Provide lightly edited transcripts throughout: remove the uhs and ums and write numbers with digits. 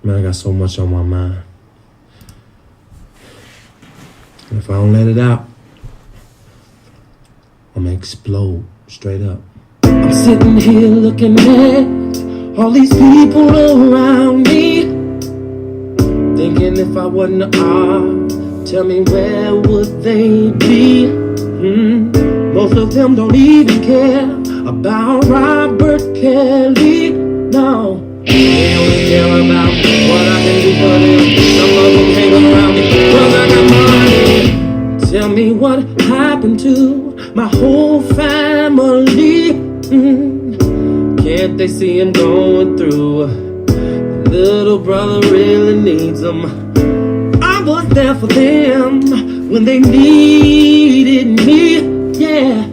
Man, I got so much on my mind. And if I don't let it out, I'm gonna explode straight up. I'm sitting here looking at all these people around me, thinking if I wasn't tell me where would they be? Most of them don't even care about Robert Kelly. No, they only care about what I can do for them. Some of them hang around me 'cause I got money. Tell me what happened to my whole family. Can't they see him going through? Little brother really needs them. I was there for them when they needed me. Yeah.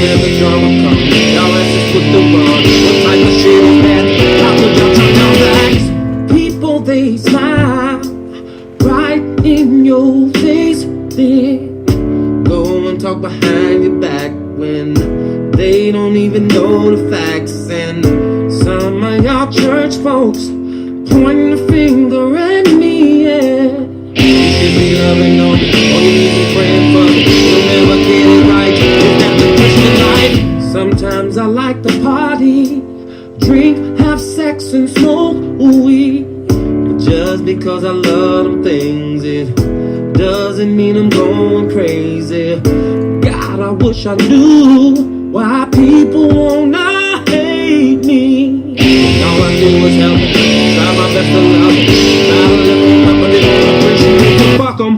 When the drama comes, y'all asses with the run. What type of shit is that? How could y'all turn your backs? People, they smile right in your face, then go and talk behind your back when they don't even know the facts. And some of y'all church folks pointing the finger at me, yeah. You should be loving on me, or you need to be praying for me. You'll never get it right, if that's the Christian life. Sometimes I like to party, drink, have sex, and smoke weed. But just because I love them things, it doesn't mean I'm going crazy. God, I wish I knew why people wanna hate me. All I do is help them, try my best to love them, try to lift them up, but they don't appreciate me, fuck them.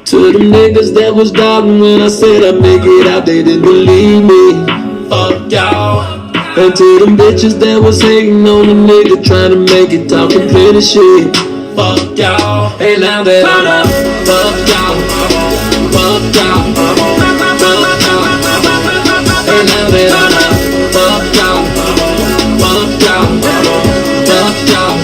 To them niggas that was doubting when I said I'd make it out, they didn't believe me. Fuck y'all. And to them bitches that was hating on a nigga trying to make it, talking pretty shit. Fuck y'all. And now that I'm up, fuck y'all. Fuck y'all. Fuck y'all. And now that I'm up, fuck y'all. Fuck y'all. Fuck y'all.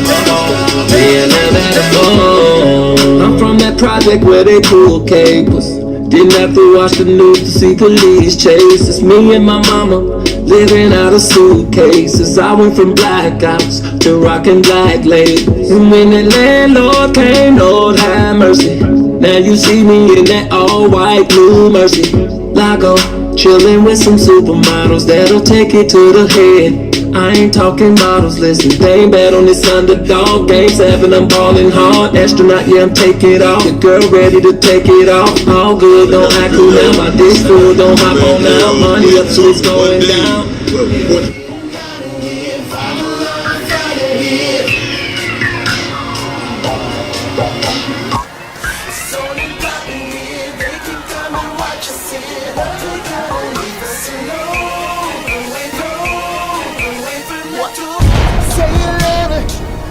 And now that I'm gone. I'm from that project where they pull capers. Didn't have to watch the news to see police chase. It's me and my mama living out of suitcases. I went from blackouts to rocking black labels. And when the landlord came, Lord have mercy. Now you see me in that all-white blue Mercy. Lago, chilling with some supermodels that'll take it to the head. I ain't talking models, listen, they ain't bad on this underdog. Game 7, I'm ballin' hard. Astronaut, yeah, I'm taking it off. The girl ready to take it off. All good, don't act cool now. My dick's full, don't hop on now. Money up, so it's going down.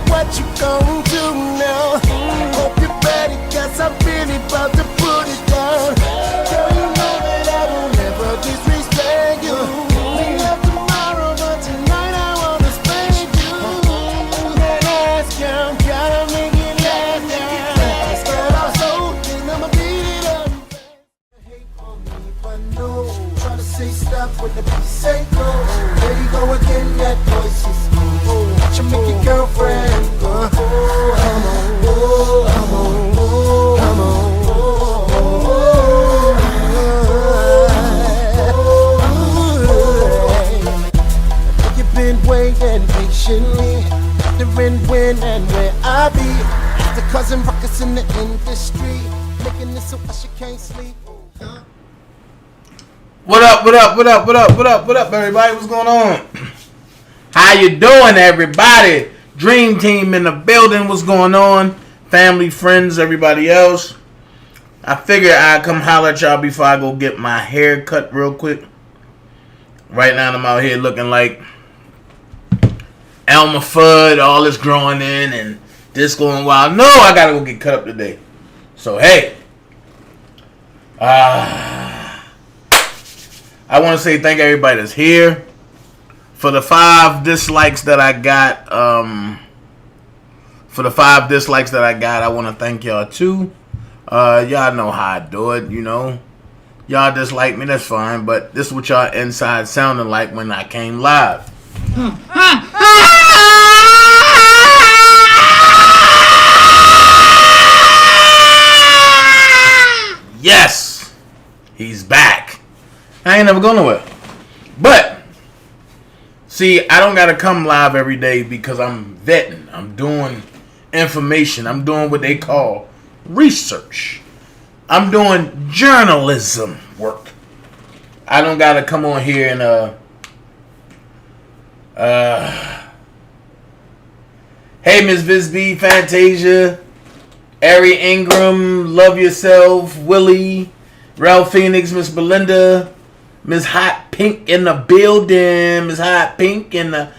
What you gon' do now? Hope you're ready, cause I'm really about to put it down. Girl, you know that I will never disrespect you. We love tomorrow, but tonight I wanna spank you. That ass count, gotta make it last. Start off slow, then I'ma beat it up. Hate on me, but no. Try to say stop when the beat say go. There you go again, that voice is cool. Watch you make your girlfriend. When and where I be, the cousin ruckus in the industry, making this so she can't sleep. What up, everybody? What's going on? How you doing, everybody? Dream team in the building. What's going on? Family, friends, everybody else. I figured I'd come holler at y'all before I go get my hair cut real quick. Right now I'm out here looking like Elmer Fudd, all this growing in and this going wild. No, I gotta go get cut up today. So hey, I want to say thank everybody that's here. For the 5 dislikes that I got For the 5 dislikes that I got, I want to thank y'all too. Y'all know how I do it, you know. Y'all dislike me, that's fine. But this is what y'all inside sounding like when I came live. Yes, he's back. I ain't never going nowhere. But, see, I don't got to come live every day because I'm vetting. I'm doing information. I'm doing what they call research. I'm doing journalism work. I don't got to come on here and, hey, Miss Visby, Fantasia, Ari Ingram, Love Yourself, Willie, Ralph Phoenix, Miss Belinda, Miss Hot Pink in the building, Miss Hot Pink in the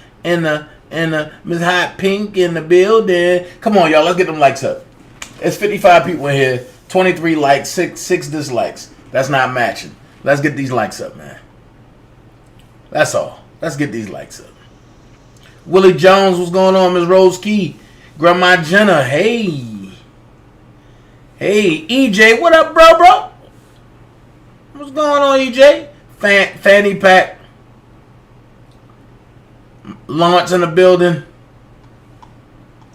Miss Hot Pink in the building. Come on, y'all, let's get them likes up. It's 55 people in here, 23 likes, 6 dislikes. That's not matching. Let's get these likes up, man. That's all. Let's get these likes up. Willie Jones, what's going on? Miss Rose Key, Grandma Jenna, hey. Hey, EJ, what up, bro? What's going on, EJ? Fanny Pack. Lawrence in the building.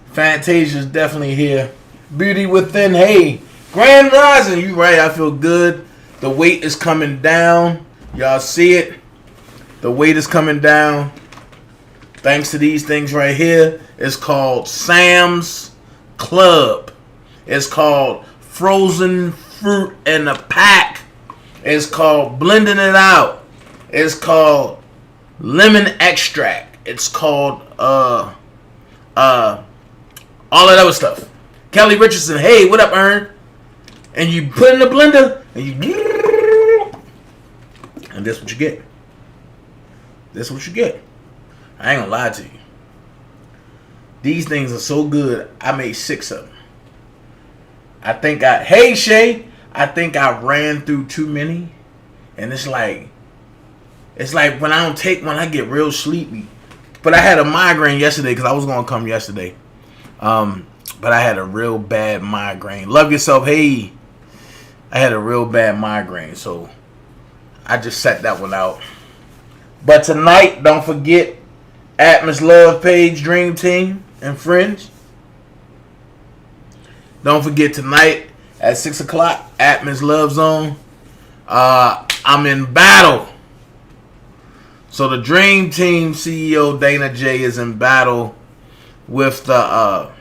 Fantasia's definitely here. Beauty Within, hey. Grand Rising, you right, I feel good. The weight is coming down. Y'all see it? The weight is coming down. Thanks to these things right here. It's called Sam's Club. It's called Frozen Fruit in a Pack. It's called Blending It Out. It's called Lemon Extract. It's called all that other stuff. Kelly Richardson, hey, what up, Ern? And you put in the blender and this what you get. This what you get. I ain't gonna lie to you. These things are so good. I made 6 of them. Hey Shay, I think I ran through too many, and it's like when I don't take one, I get real sleepy. But I had a migraine yesterday because I was gonna come yesterday, but I had a real bad migraine. Love Yourself, hey, I had a real bad migraine, so I just set that one out. But tonight, don't forget Atmos Love Page, Dream Team, and Friends. Don't forget tonight at 6 o'clock, Atmos Love Zone. I'm in battle. So the Dream Team CEO DanaJay is in battle with the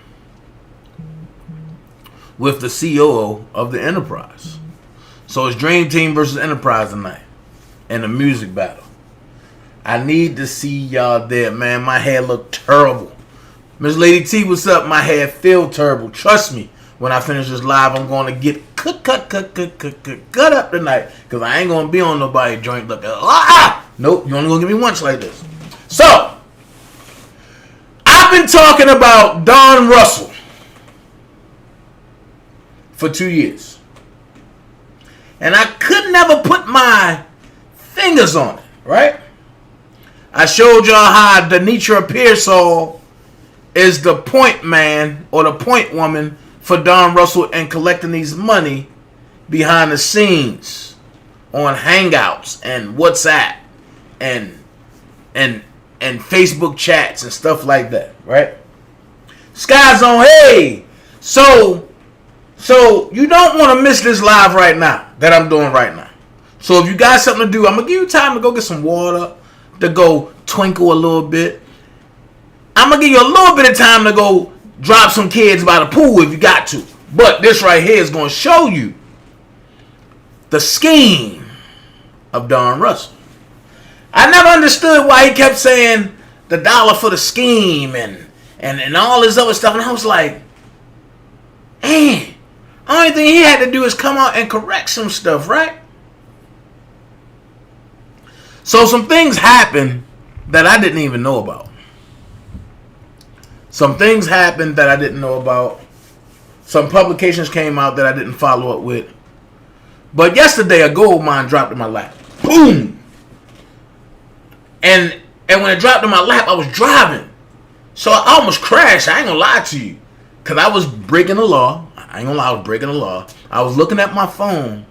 COO of the Enterprise. So it's Dream Team versus Enterprise tonight in a music battle. I need to see y'all there, man. My hair look terrible. Miss Lady T, what's up? My hair feel terrible. Trust me. When I finish this live, I'm going to get cut up tonight. Because I ain't going to be on nobody joint looking. Nope, you only going to give me once like this. So, I've been talking about Don Russell for 2 years. And I could never put my fingers on it, right? I showed y'all how Denitra Pearsall is the point man or the point woman for Don Russell and collecting these money behind the scenes on Hangouts and WhatsApp and Facebook chats and stuff like that, right? Sky Zone, hey! So you don't want to miss this live right now that I'm doing right now. So if you got something to do, I'm going to give you time to go get some water, to go twinkle a little bit. I'm going to give you a little bit of time to go drop some kids by the pool if you got to. But this right here is going to show you the scheme of Don Russell. I never understood why he kept saying the dollar for the scheme and all this other stuff. And I was like, man, only thing he had to do is come out and correct some stuff, right? So some things happened that I didn't even know about. Some things happened that I didn't know about. Some publications came out that I didn't follow up with. But yesterday, a gold mine dropped in my lap. Boom! And when it dropped in my lap, I was driving. So I almost crashed. I ain't gonna lie to you. because I was breaking the law. I ain't gonna lie, I was breaking the law. I was looking at my phone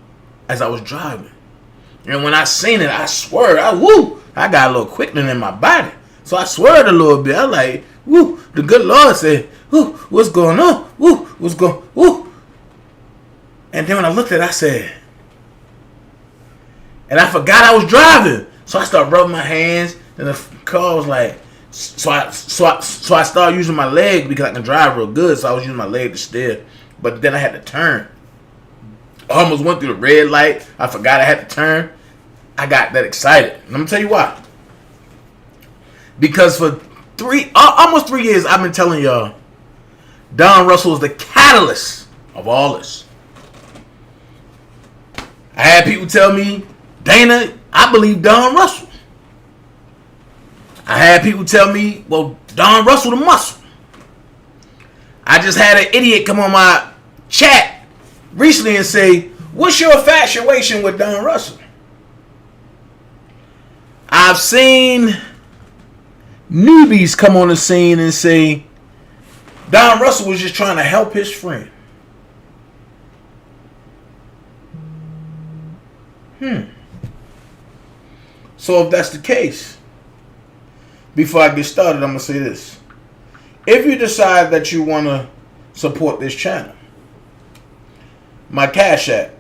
as I was driving. And when I seen it, I swerved. I got a little quickening in my body. So I swerved a little bit. I was like, woo, the good Lord said, woo, what's going on? Woo, what's going, woo. And then when I looked at it, I said, and I forgot I was driving. So I started rubbing my hands, and the car was like, so I started using my leg because I can drive real good. So I was using my leg to steer. But then I had to turn. I almost went through the red light. I forgot I had to turn. I got that excited. And I'm going to tell you why. Because for almost 3 years, I've been telling y'all, Don Russell is the catalyst of all this. I had people tell me, Dana, I believe Don Russell. I had people tell me, well, Don Russell the muscle. I just had an idiot come on my chat recently and say, what's your infatuation with Don Russell? I've seen newbies come on the scene and say, Don Russell was just trying to help his friend. So if that's the case, before I get started, I'm going to say this. If you decide that you want to support this channel, my Cash App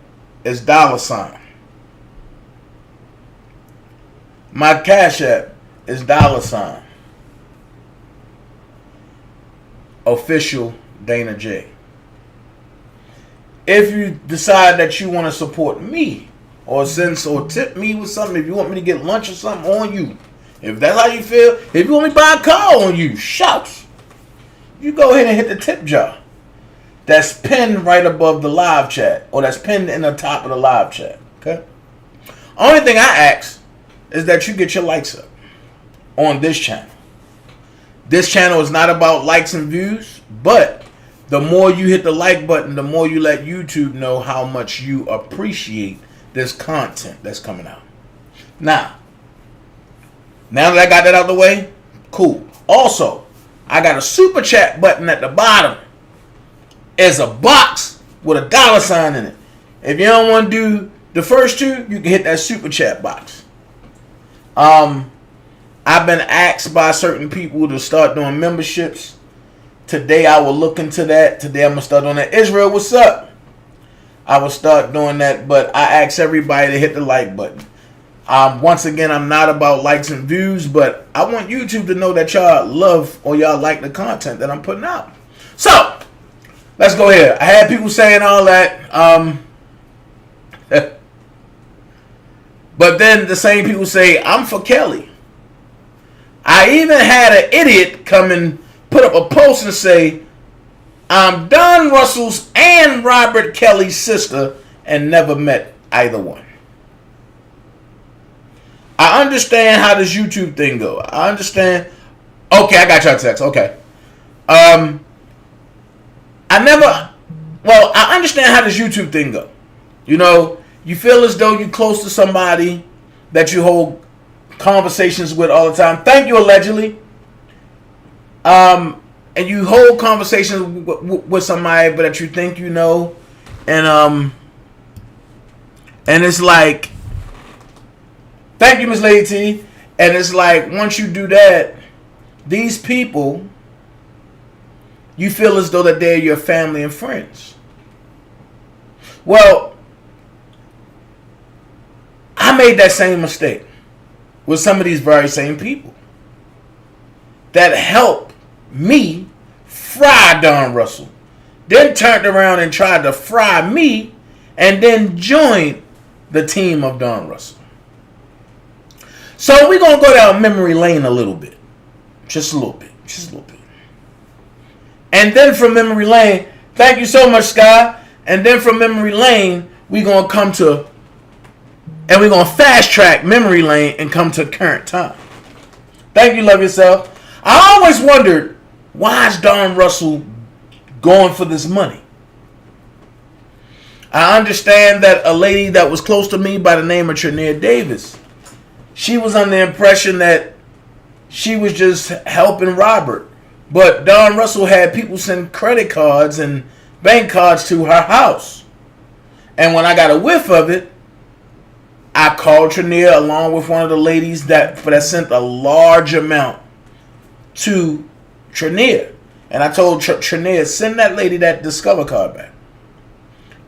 is $. My Cash App is $. Official DanaJay. If you decide that you want to support me, or tip me with something, if you want me to get lunch or something on you, if that's how you feel, if you want me to buy a car on you, shucks, you go ahead and hit the tip jar. That's pinned right above the live chat, or that's pinned in the top of the live chat. Okay. Only thing I ask is that you get your likes up on this channel. This channel is not about likes and views, but the more you hit the like button, the more you let YouTube know how much you appreciate this content that's coming out. Now that I got that out the way, cool. Also, I got a super chat button at the bottom. It's a box with a $sign in it. If you don't want to do the first two, you can hit that super chat box. I've been asked by certain people to start doing memberships. Today I will look into that. Today I'm going to start doing that. Israel, what's up? I will start doing that, but I ask everybody to hit the like button. Once again, I'm not about likes and views, but I want YouTube to know that y'all love or y'all like the content that I'm putting out. So, let's go here. I had people saying all that. But then the same people say, I'm for Kelly. I even had an idiot come and put up a post and say, I'm Don Russell's and Robert Kelly's sister and never met either one. I understand how this YouTube thing go. I understand. Okay, I got your text. Okay. I understand how this YouTube thing go. You know, you feel as though you're close to somebody that you hold conversations with all the time. Thank you, allegedly. And you hold conversations with somebody but that you think you know, and it's like, thank you, Miss Lady T. And it's like, once you do that, these people, you feel as though that they're your family and friends. Well, I made that same mistake with some of these very same people that helped me fry Don Russell, then turned around and tried to fry me, and then joined the team of Don Russell. So we're going to go down memory lane a little bit. Just a little bit. And then from memory lane, thank you so much, Sky. And then from memory lane, we're going to come to, and we're going to fast track memory lane and come to current time. Thank you, love yourself. I always wondered, why is Don Russell going for this money? I understand that a lady that was close to me by the name of Trinair Davis, she was under the impression that she was just helping Robert But Don Russell had people send credit cards and bank cards to her house. And when I got a whiff of it, I called Trinier along with one of the ladies that sent a large amount to Trinier. And I told Trinier, send that lady that Discover card back.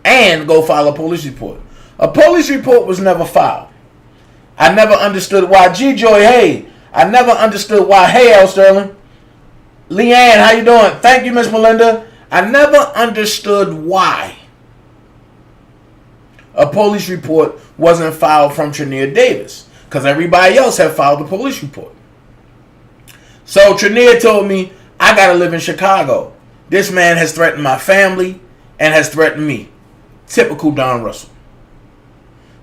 And go file a police report. A police report was never filed. I never understood why. G-Joy, hey. I never understood why. Hey, L. Sterling. Leanne, how you doing? Thank you, Miss Melinda. I never understood why a police report wasn't filed from Trinier Davis. Because everybody else had filed a police report. So Trinier told me, I got to live in Chicago. This man has threatened my family and has threatened me. Typical Don Russell.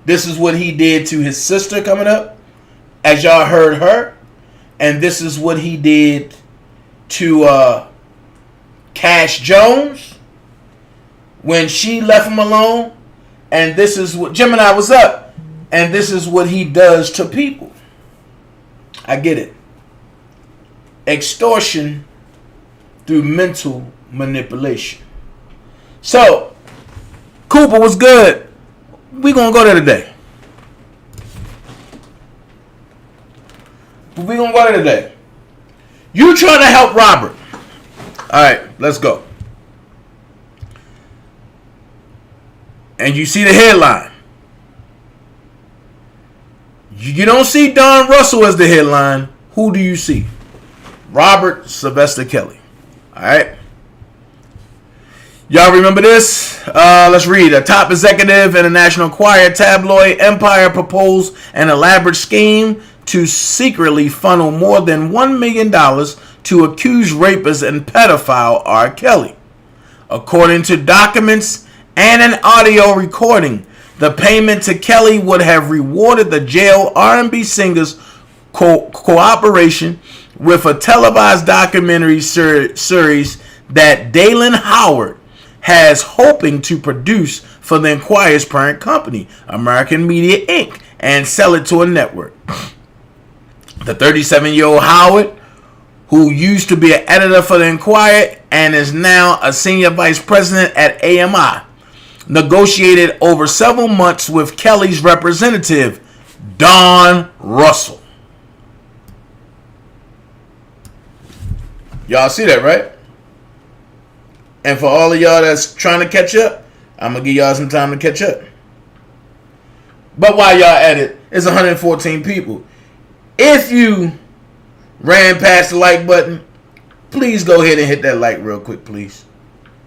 This is what he did to his sister coming up, as y'all heard her. And this is what he did to Cash Jones when she left him alone. And this is what, Gemini, what's up? And this is what he does to people. I get it. Extortion through mental manipulation. So, Cooper, what's good? We gonna go there today. We gonna go there today. You trying to help Robert. Alright, let's go. And you see the headline. You don't see Don Russell as the headline. Who do you see? Robert Sylvester Kelly. Alright. Y'all remember this? Let's read. A top executive in a National Enquirer tabloid empire proposed an elaborate scheme to secretly funnel more than $1 million to accused rapist and pedophile R. Kelly. According to documents and an audio recording, the payment to Kelly would have rewarded the jailed R&B singer's cooperation with a televised documentary series that Dalen Howard has hoping to produce for the Enquirer's parent company, American Media Inc., and sell it to a network. The 37-year-old Howard, who used to be an editor for the Enquirer and is now a senior vice president at AMI, negotiated over several months with Kelly's representative, Don Russell. Y'all see that, right? And for all of y'all that's trying to catch up, I'm going to give y'all some time to catch up. But while y'all at it, it's 114 people. If you ran past the like button, please go ahead and hit that like real quick, please.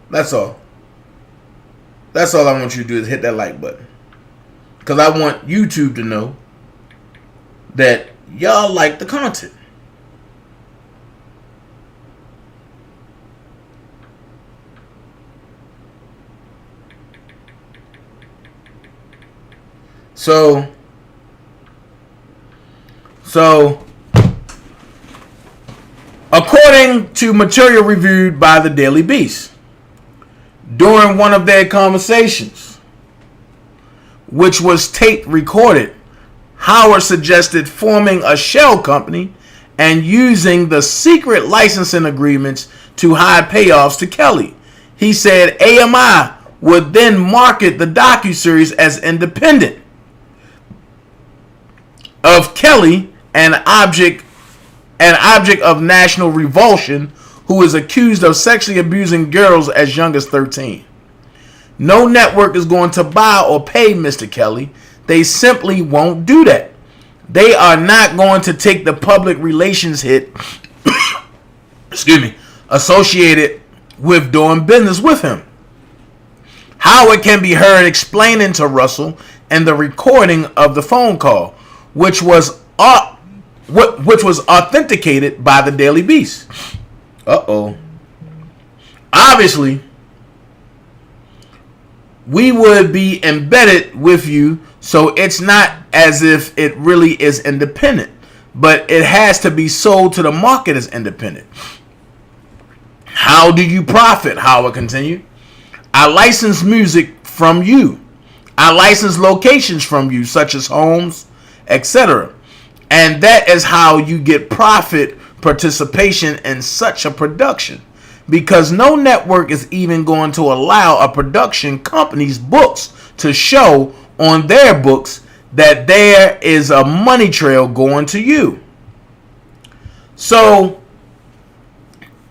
That's all. That's all I want you to do is hit that like button. Because I want YouTube to know that y'all like the content. So, according to material reviewed by the Daily Beast, during one of their conversations, which was tape recorded, Howard suggested forming a shell company and using the secret licensing agreements to hide payoffs to Kelly. He said AMI would then market the docuseries as independent of Kelly, an object of national revulsion, who is accused of sexually abusing girls as young as 13. No network is going to buy or pay Mr. Kelly. They simply won't do that. They are not going to take the public relations hit associated with doing business with him. Howard can be heard explaining to Russell in the recording of the phone call, which was authenticated by the Daily Beast. Obviously, we would be embedded with you, so it's not as if it really is independent, but it has to be sold to the market as independent. How do you profit? Howard continued. I license music from you. I license locations from you, such as homes, etc. And that is how you get profit participation in such a production, because no network is even going to allow a production company's books to show on their books that there is a money trail going to you. So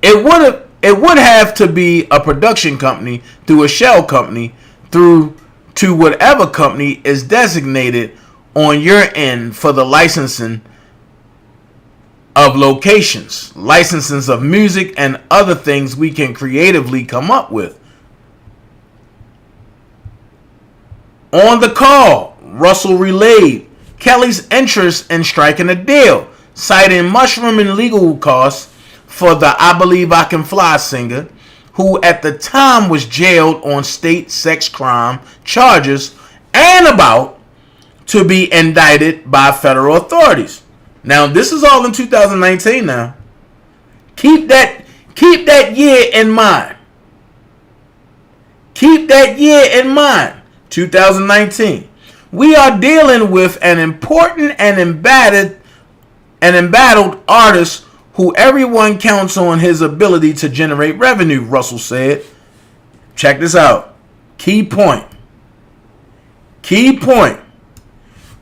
it would have to be a production company through a shell company through to whatever company is designated on your end for the licensing of locations, licenses of music, and other things we can creatively come up with. On the call, Russell relayed Kelly's interest in striking a deal, citing mushrooming legal costs for the I Believe I Can Fly singer, who at the time was jailed on state sex crime charges and about to be indicted by federal authorities. Now, this is all in 2019 now. Keep that year in mind. Keep that year in mind. 2019. We are dealing with an important and embattled artist who everyone counts on his ability to generate revenue, Russell said. Check this out. Key point. Key point.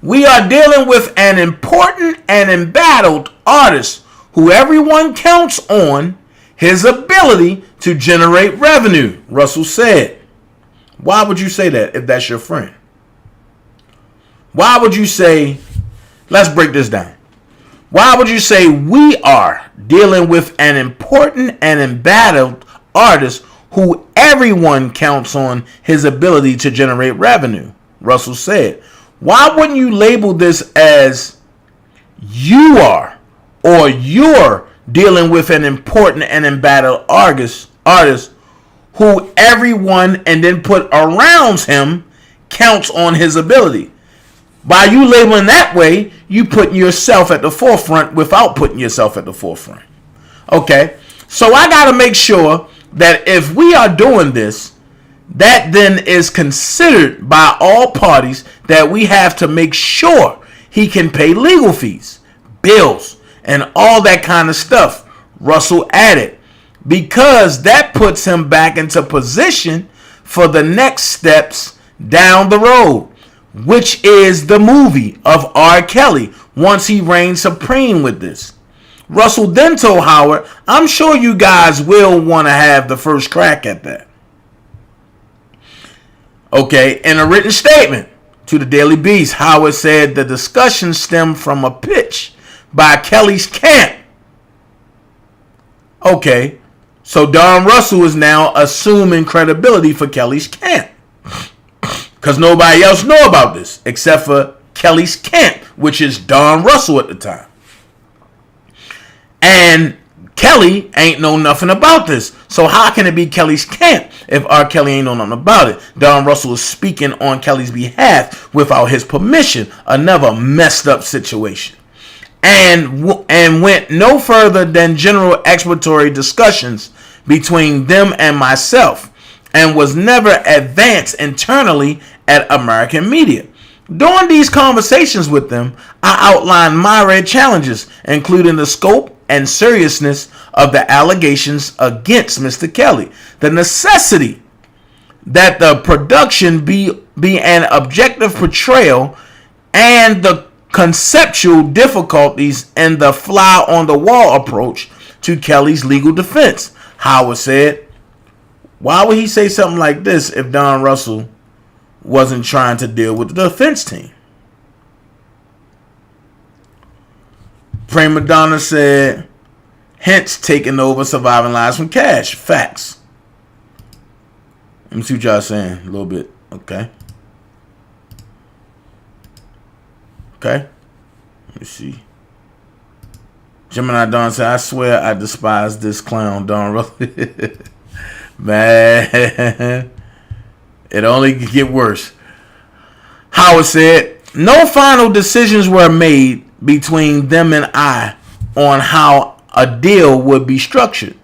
We are dealing with an important and embattled artist who everyone counts on his ability to generate revenue, Russell said. Why would you say that if that's your friend? Why would you say, let's break this down. Why would you say we are dealing with an important and embattled artist who everyone counts on his ability to generate revenue? Russell said. Why wouldn't you label this as you are or you're dealing with an important and embattled artist who everyone and then put around him counts on his ability? By you labeling that way, you putting yourself at the forefront without putting yourself at the forefront. Okay, so I got to make sure that if we are doing this, that then is considered by all parties that we have to make sure he can pay legal fees, bills, and all that kind of stuff, Russell added, because that puts him back into position for the next steps down the road, which is the movie of R. Kelly once he reigns supreme with this. Russell then told Howard, I'm sure you guys will want to have the first crack at that. Okay, in a written statement to the Daily Beast, Howard said the discussion stemmed from a pitch by Kelly's camp. Okay, so Don Russell is now assuming credibility for Kelly's camp, because nobody else know about this except for Kelly's camp, which is Don Russell at the time. And Kelly ain't know nothing about this. So how can it be Kelly's camp if R. Kelly ain't know nothing about it? Don Russell is speaking on Kelly's behalf without his permission. Another messed up situation. And went no further than general exploratory discussions between them and myself, and was never advanced internally at American media. During these conversations with them, I outlined myriad challenges, including the scope and seriousness of the allegations against Mr. Kelly, the necessity that the production be an objective portrayal, and the conceptual difficulties in the fly-on-the-wall approach to Kelly's legal defense. Howard said, why would he say something like this if Don Russell wasn't trying to deal with the defense team? Prima Donna said, hence taking over Surviving Lives from Cash. Facts. Let me see what y'all saying a little bit. Okay. Okay. Let me see. Gemini Don said, I swear I despise this clown, Don Russell. Man, it only could get worse. Howard said, no final decisions were made between them and I on how a deal would be structured.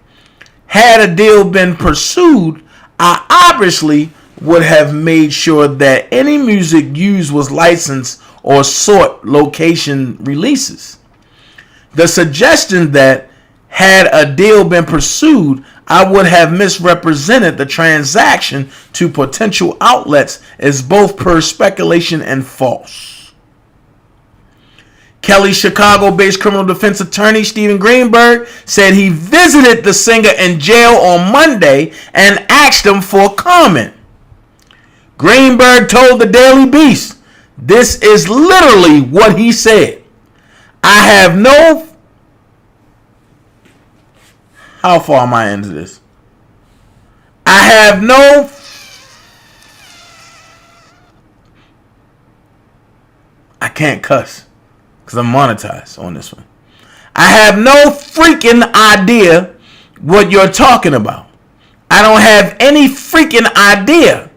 Had a deal been pursued, I obviously would have made sure that any music used was licensed or sought location releases. The suggestion that Had a deal been pursued, I would have misrepresented the transaction to potential outlets as both pure speculation and false. Kelly's Chicago-based criminal defense attorney Stephen Greenberg said he visited the singer in jail on Monday and asked him for a comment. Greenberg told the Daily Beast, "This is literally what he said. I have no..." How far am I into this? I have no... I can't cuss because I'm monetized on this one. I have no freaking idea what you're talking about. I don't have any freaking idea.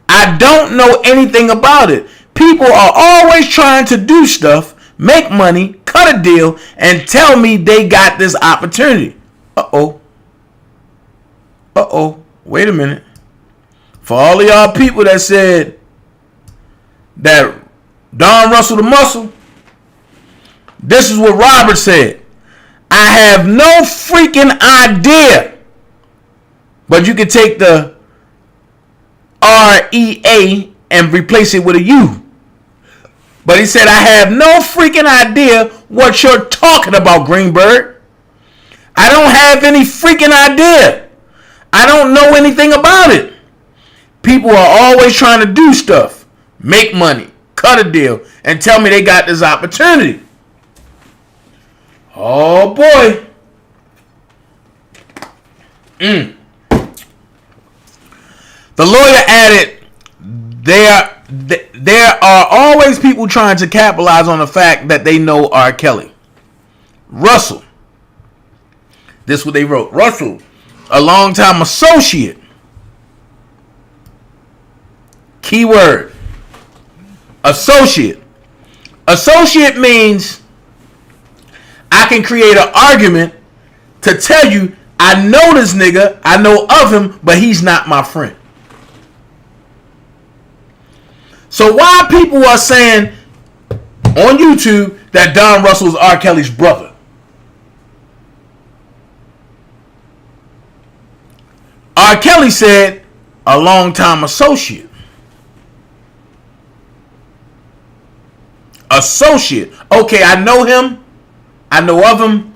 I don't know anything about it. People are always trying to do stuff, make money, cut a deal, and tell me they got this opportunity. Uh-oh. Wait a minute. For all of y'all people that said that Don Russell the Muscle, this is what Robert said. I have no freaking idea. But you can take the REA and replace it with a U. But he said, I have no freaking idea what you're talking about, Greenberg. I don't have any freaking idea. I don't know anything about it. People are always trying to do stuff, make money, cut a deal, and tell me they got this opportunity. Oh boy. The lawyer added, there are always people trying to capitalize on the fact that they know R. Kelly. Russell. This is what they wrote. Russell, a longtime associate. Keyword. Associate. Associate means I can create an argument to tell you I know this nigga, I know of him, but he's not my friend. So why people are saying on YouTube that Don Russell is R. Kelly's brother? R. Kelly said a longtime associate. Associate. Okay, I know him. I know of him.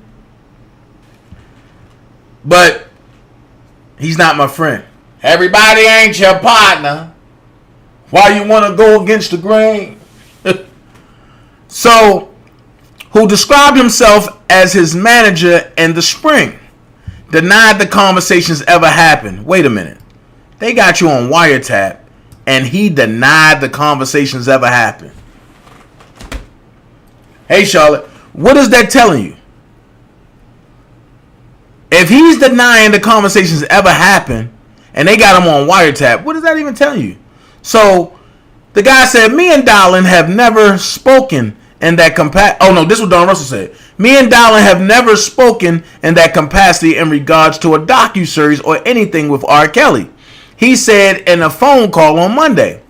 But he's not my friend. Everybody ain't your partner. Why you want to go against the grain? So, who described himself as his manager in the spring, denied the conversations ever happened. Wait a minute. They got you on wiretap, and he denied the conversations ever happened. Hey, Charlotte, what is that telling you? If he's denying the conversations ever happened, and they got him on wiretap, what does that even tell you? So, the guy said, me and Darlin have never spoken in that capacity. Oh, no, this is what Don Russell said. Me and Darlin have never spoken in that capacity in regards to a docuseries or anything with R. Kelly. He said in a phone call on Monday,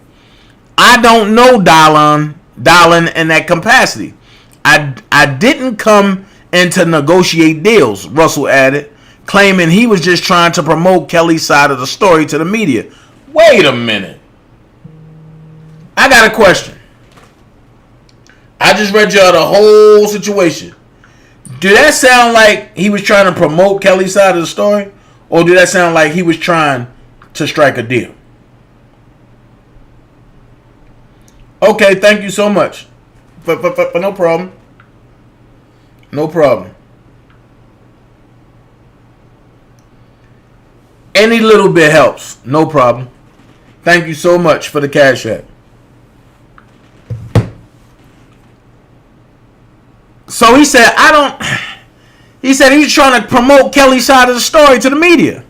I don't know Darlin in that capacity. I didn't come in to negotiate deals, Russell added, claiming he was just trying to promote Kelly's side of the story to the media. Wait a minute. I got a question. I just read y'all the whole situation. Do that sound like he was trying to promote Kelly's side of the story? Or do that sound like he was trying to strike a deal? Okay, thank you so much. But no problem. No problem. Any little bit helps. No problem. Thank you so much for the cash app. So he said, he said he was trying to promote Kelly's side of the story to the media.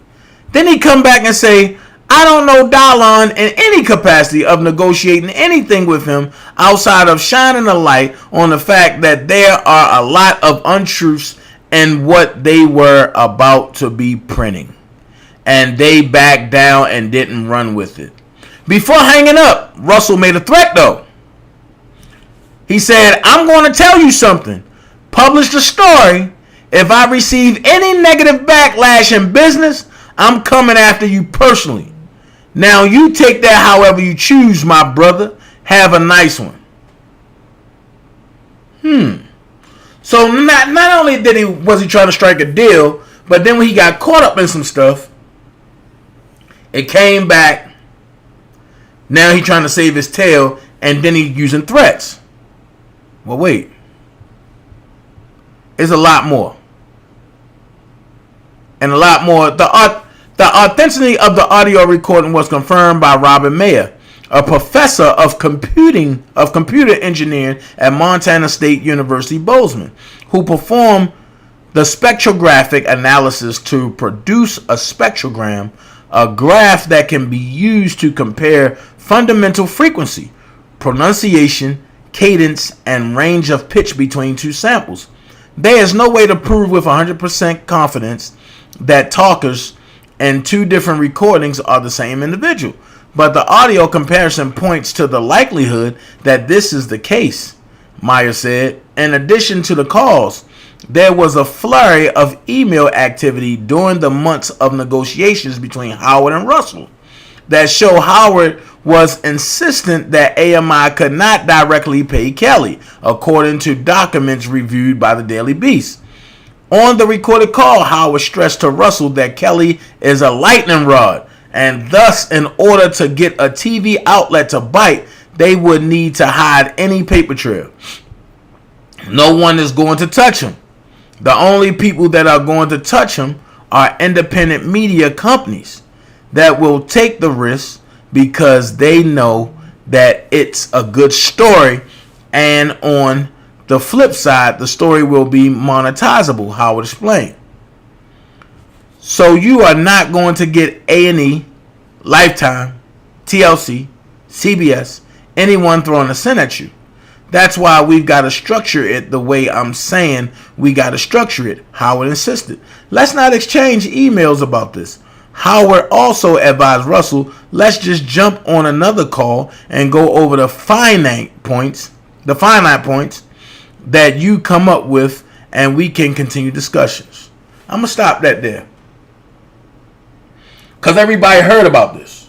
Then he come back and say, I don't know Darlin in any capacity of negotiating anything with him outside of shining a light on the fact that there are a lot of untruths in what they were about to be printing. And they backed down and didn't run with it. Before hanging up, Russell made a threat though. He said, I'm going to tell you something. Publish the story If I receive any negative backlash in business, I'm coming after you personally. Now you take that however you choose, my brother. Have a nice one. So not only was he trying to strike a deal, but then when he got caught up in some stuff, it came back. Now he's trying to save his tail, and then he's using threats. Well, wait. It's a lot more. And a lot more. The authenticity of the audio recording was confirmed by Robin Mayer, a professor of computer engineering at Montana State University, Bozeman, who performed the spectrographic analysis to produce a spectrogram, a graph that can be used to compare fundamental frequency, pronunciation, cadence, and range of pitch between two samples. There is no way to prove with 100% confidence that talkers and two different recordings are the same individual, but the audio comparison points to the likelihood that this is the case, Meyer said. In addition to the calls, there was a flurry of email activity during the months of negotiations between Howard and Russell that show Howard was insistent that AMI could not directly pay Kelly, according to documents reviewed by the Daily Beast. On the recorded call, Howard stressed to Russell that Kelly is a lightning rod, and thus, in order to get a TV outlet to bite, they would need to hide any paper trail. No one is going to touch him. The only people that are going to touch him are independent media companies that will take the risk because they know that it's a good story, and on the flip side, the story will be monetizable, Howard explained. So you are not going to get A&E, Lifetime, TLC, CBS, anyone throwing a cent at you. That's why we've got to structure it the way I'm saying we got to structure it, Howard insisted. Let's not exchange emails about this. Howard also advised Russell, let's just jump on another call and go over the finite points that you come up with, and we can continue discussions. I'm going to stop that there. Because everybody heard about this.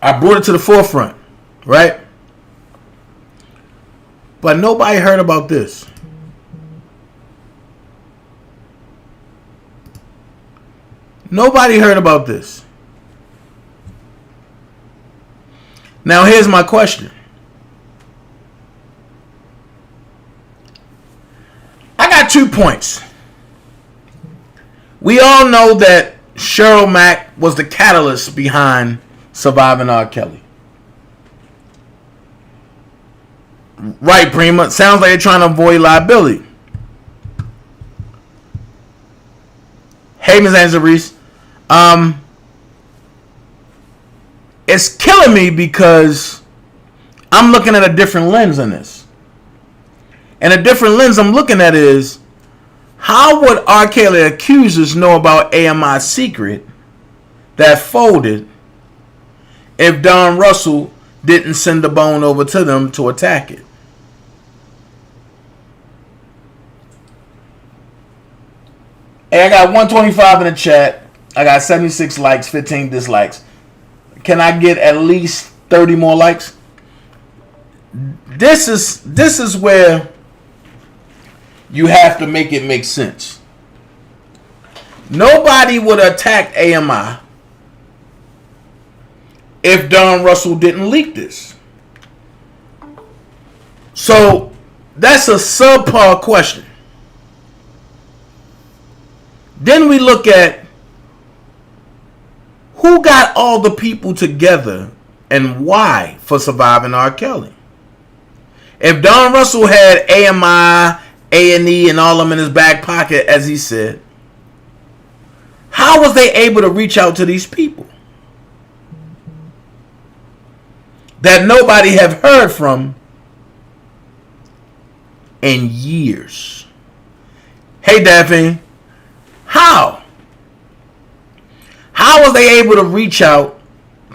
I brought it to the forefront, right? But nobody heard about this. Nobody heard about this. Now here's my question. I got 2 points. We all know that Cheryl Mack was the catalyst behind Surviving R. Kelly. Right, Prima. Sounds like they're trying to avoid liability. Hey, Ms. Angela Reese. It's killing me because I'm looking at a different lens in this. And a different lens I'm looking at is, how would R. Kelly accusers know about AMI's secret that folded if Don Russell didn't send the bone over to them to attack it? Hey, I got 125 in the chat. I got 76 likes, 15 dislikes. Can I get at least 30 more likes? This is where you have to make it make sense. Nobody would attack AMI if Don Russell didn't leak this. So that's a subpar question. Then we look at who got all the people together and why for Surviving R. Kelly. If Don Russell had AMI, A&E, and all of them in his back pocket, as he said, how was they able to reach out to these people that nobody have heard from in years? Hey, Daphne. How? How was they able to reach out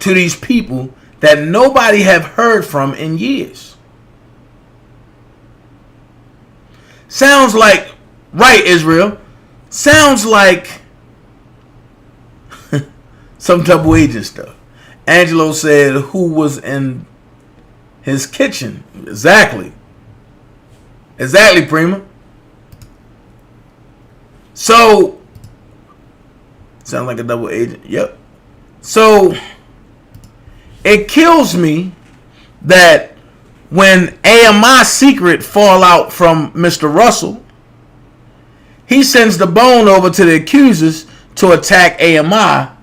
to these people that nobody have heard from in years? Sounds like Right, Israel. Sounds like some double agent stuff. Angelo said, who was in his kitchen? Exactly. Exactly, Prima. So, sound like a double agent. Yep. So, it kills me that when AMI secret fall out from Mr. Russell, he sends the bone over to the accusers to attack AMI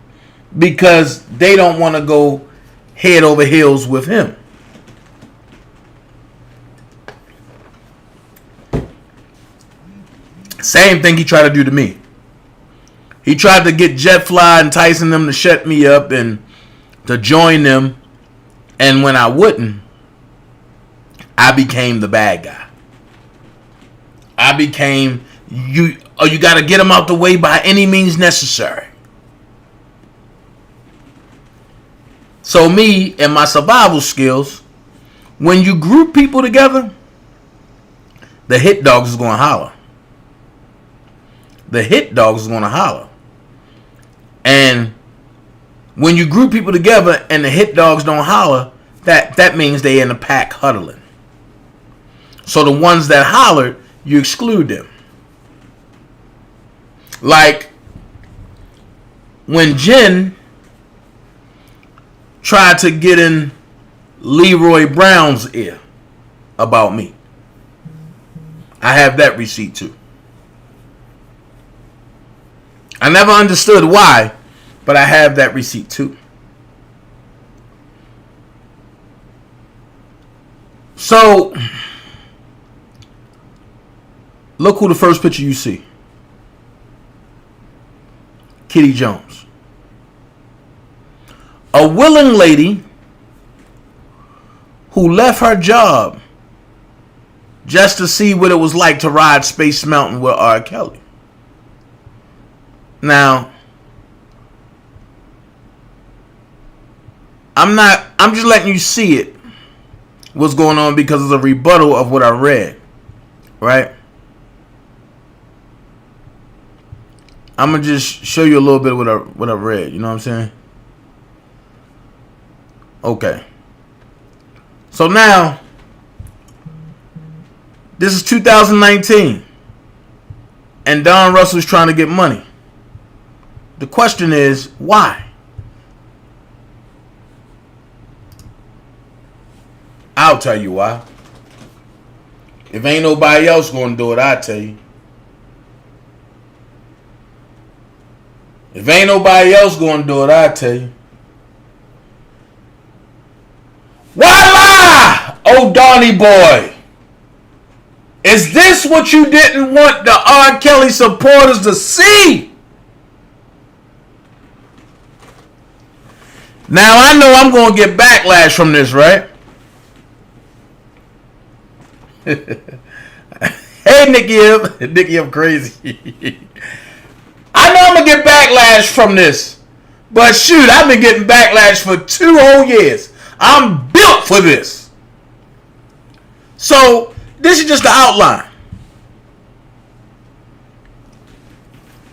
because they don't want to go head over heels with him. Same thing he tried to do to me. He tried to get Jetfly enticing them to shut me up and to join them. And when I wouldn't, I became the bad guy. I became, you got to get him out the way by any means necessary. So me and my survival skills, when you group people together, the hit dogs is going to holler. The hit dogs is going to holler. And when you group people together and the hit dogs don't holler, that means they in the pack huddling. So the ones that hollered, you exclude them. Like when Jen tried to get in Leroy Brown's ear about me. I have that receipt too. I never understood why, but I have that receipt too. So, look who the first picture you see. Kitty Jones. A willing lady who left her job just to see what it was like to ride Space Mountain with R. Kelly. Now, I'm just letting you see it, what's going on, because it's a rebuttal of what I read, right? I'm going to just show you a little bit of what I read, you know what I'm saying? Okay. So now, this is 2019, and Don Russell's trying to get money. The question is, why? I'll tell you why. If ain't nobody else gonna do it, I'll tell you. If ain't nobody else gonna do it, I'll tell you. Voila! Oh, Donny boy. Is this what you didn't want the R. Kelly supporters to see? Now, I know I'm going to get backlash from this, right? Hey, Nikki, I'm crazy. I know I'm going to get backlash from this. But shoot, I've been getting backlash for 2 whole years. I'm built for this. So, this is just the outline.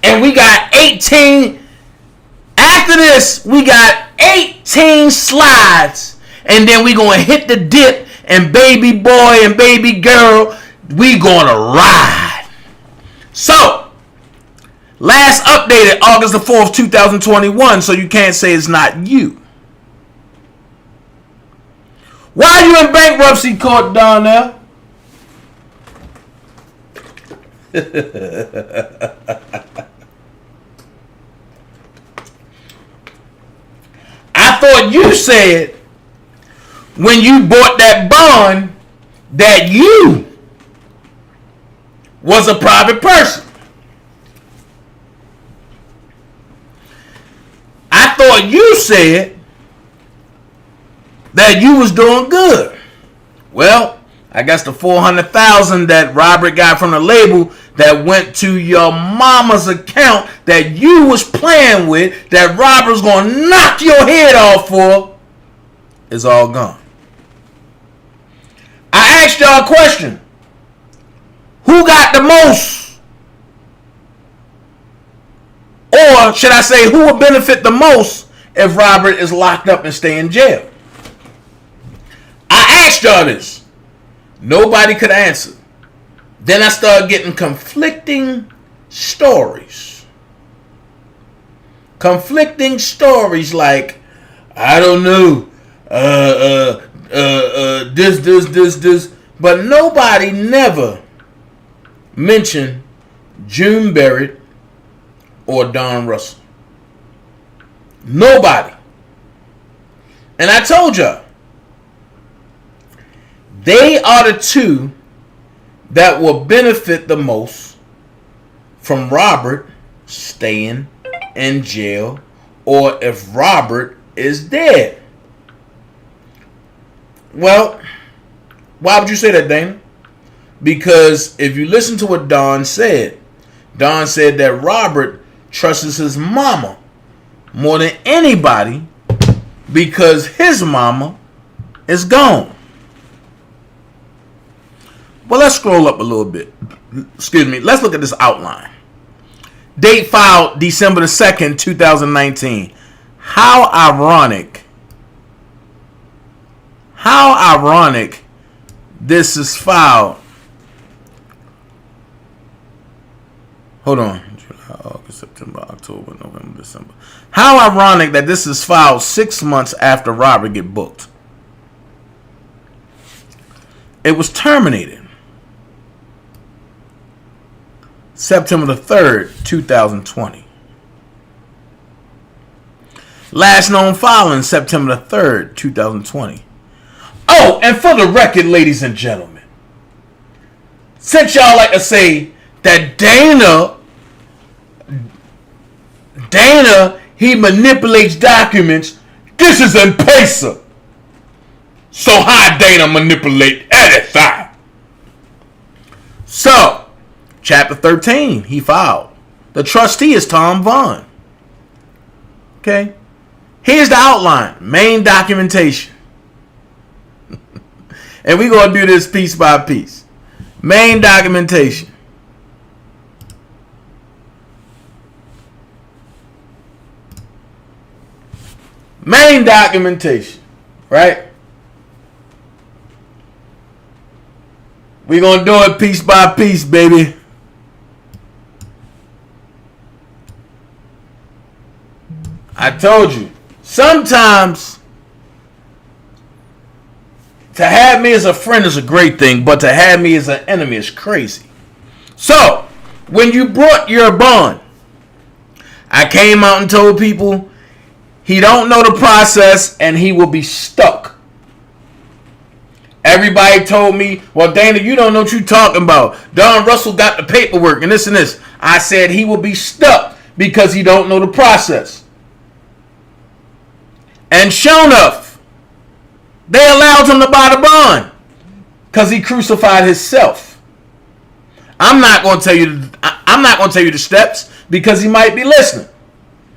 And we got 18. After this, we got 18 slides. And then we going to hit the dip. And baby boy and baby girl, we going to ride. So, last updated August the 4th, 2021. So you can't say it's not you. Why are you in bankruptcy court, Donnell? I thought you said when you bought that bond that you was a private person. I thought you said that you was doing good. Well, I guess the $400,000 that Robert got from the label that went to your mama's account that you was playing with, that Robert's gonna knock your head off for, is all gone. I asked y'all a question. Who got the most Or should I say, who will benefit the most if Robert is locked up and stay in jail? I asked y'all this. Nobody could answer. Then I started getting conflicting stories. Conflicting stories like, I don't know, this. But nobody never mentioned June Barrett or Don Russell. Nobody. And I told y'all, they are the two that will benefit the most from Robert staying in jail, or if Robert is dead. Well, why would you say that, Dana? Because if you listen to what Don said that Robert trusts his mama more than anybody because his mama is gone. Well, let's scroll up a little bit. Excuse me. Let's look at this outline. Date filed December the 2nd, 2019. How ironic. How ironic this is filed. Hold on. July, August, September, October, November, December. How ironic that this is filed 6 months after Robert get booked. It was terminated September the 3rd, 2020. Last known filing September the 3rd, 2020. Oh, and for the record, ladies and gentlemen, since y'all like to say that Dana, he manipulates documents, this is in paper. So how Dana manipulate anything? So, Chapter 13, he filed. The trustee is Tom Vaughn. Okay. Here's the outline. Main documentation. And we're going to do this piece by piece. Main documentation. Main documentation. Right? We're going to do it piece by piece, baby. I told you, sometimes to have me as a friend is a great thing, but to have me as an enemy is crazy. So, when you brought your bond, I came out and told people he don't know the process and he will be stuck. Everybody told me, well, Dana, you don't know what you're talking about. Don Russell got the paperwork and this and this. I said he will be stuck because he don't know the process. And sure enough, they allowed him to buy the bond because he crucified himself. I'm not going to tell you. I'm not going to tell you the steps because he might be listening,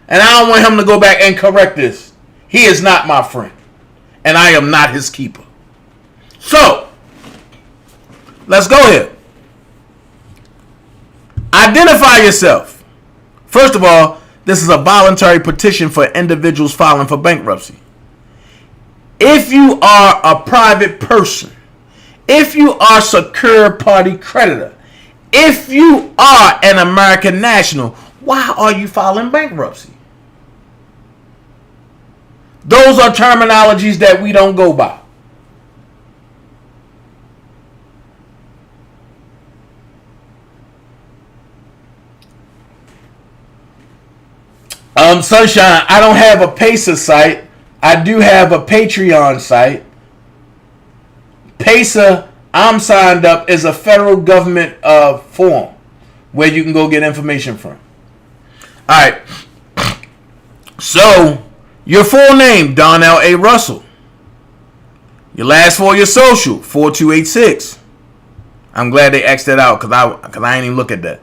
and I don't want him to go back and correct this. He is not my friend, and I am not his keeper. So let's go here. Identify yourself. First of all, this is a voluntary petition for individuals filing for bankruptcy. If you are a private person, if you are a secured party creditor, if you are an American national, why are you filing bankruptcy? Those are terminologies that we don't go by. Sunshine, I don't have a Pacer site. I do have a Patreon site. Pacer, I'm signed up, is a federal government form where you can go get information from. All right. So, your full name, Donnell A. Russell. Your last four, your social, 4286. I'm glad they X'd that out because I ain't even look at that.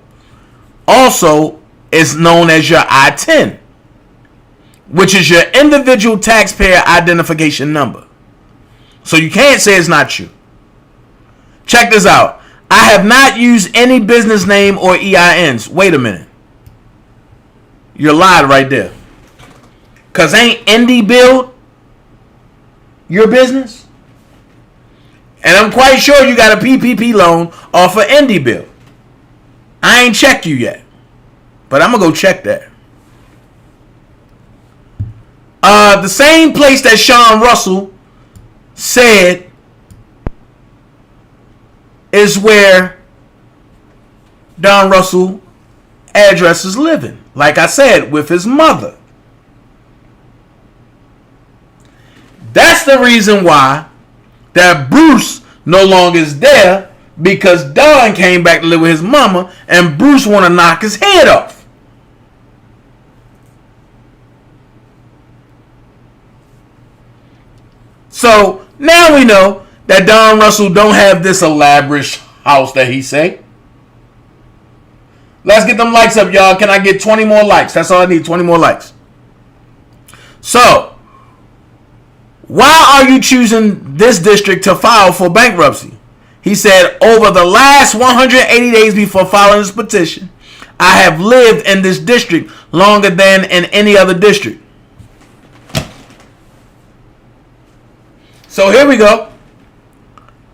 Also, it's known as your I-10, which is your individual taxpayer identification number. So you can't say it's not you. Check this out. I have not used any business name or EINs. Wait a minute. You're lied right there. Because ain't Indie Build your business? And I'm quite sure you got a PPP loan off of Indie Build. I ain't checked you yet. But I'm going to go check that. The same place that Sean Russell said is where Don Russell addresses living. Like I said, with his mother. That's the reason why that Bruce no longer is there, because Don came back to live with his mama and Bruce want to knock his head off. So now we know that Don Russell don't have this elaborate house that he say. Let's get them likes up, y'all. Can I get 20 more likes? That's all I need, 20 more likes. So, why are you choosing this district to file for bankruptcy? He said, over the last 180 days before filing this petition, I have lived in this district longer than in any other district. So here we go.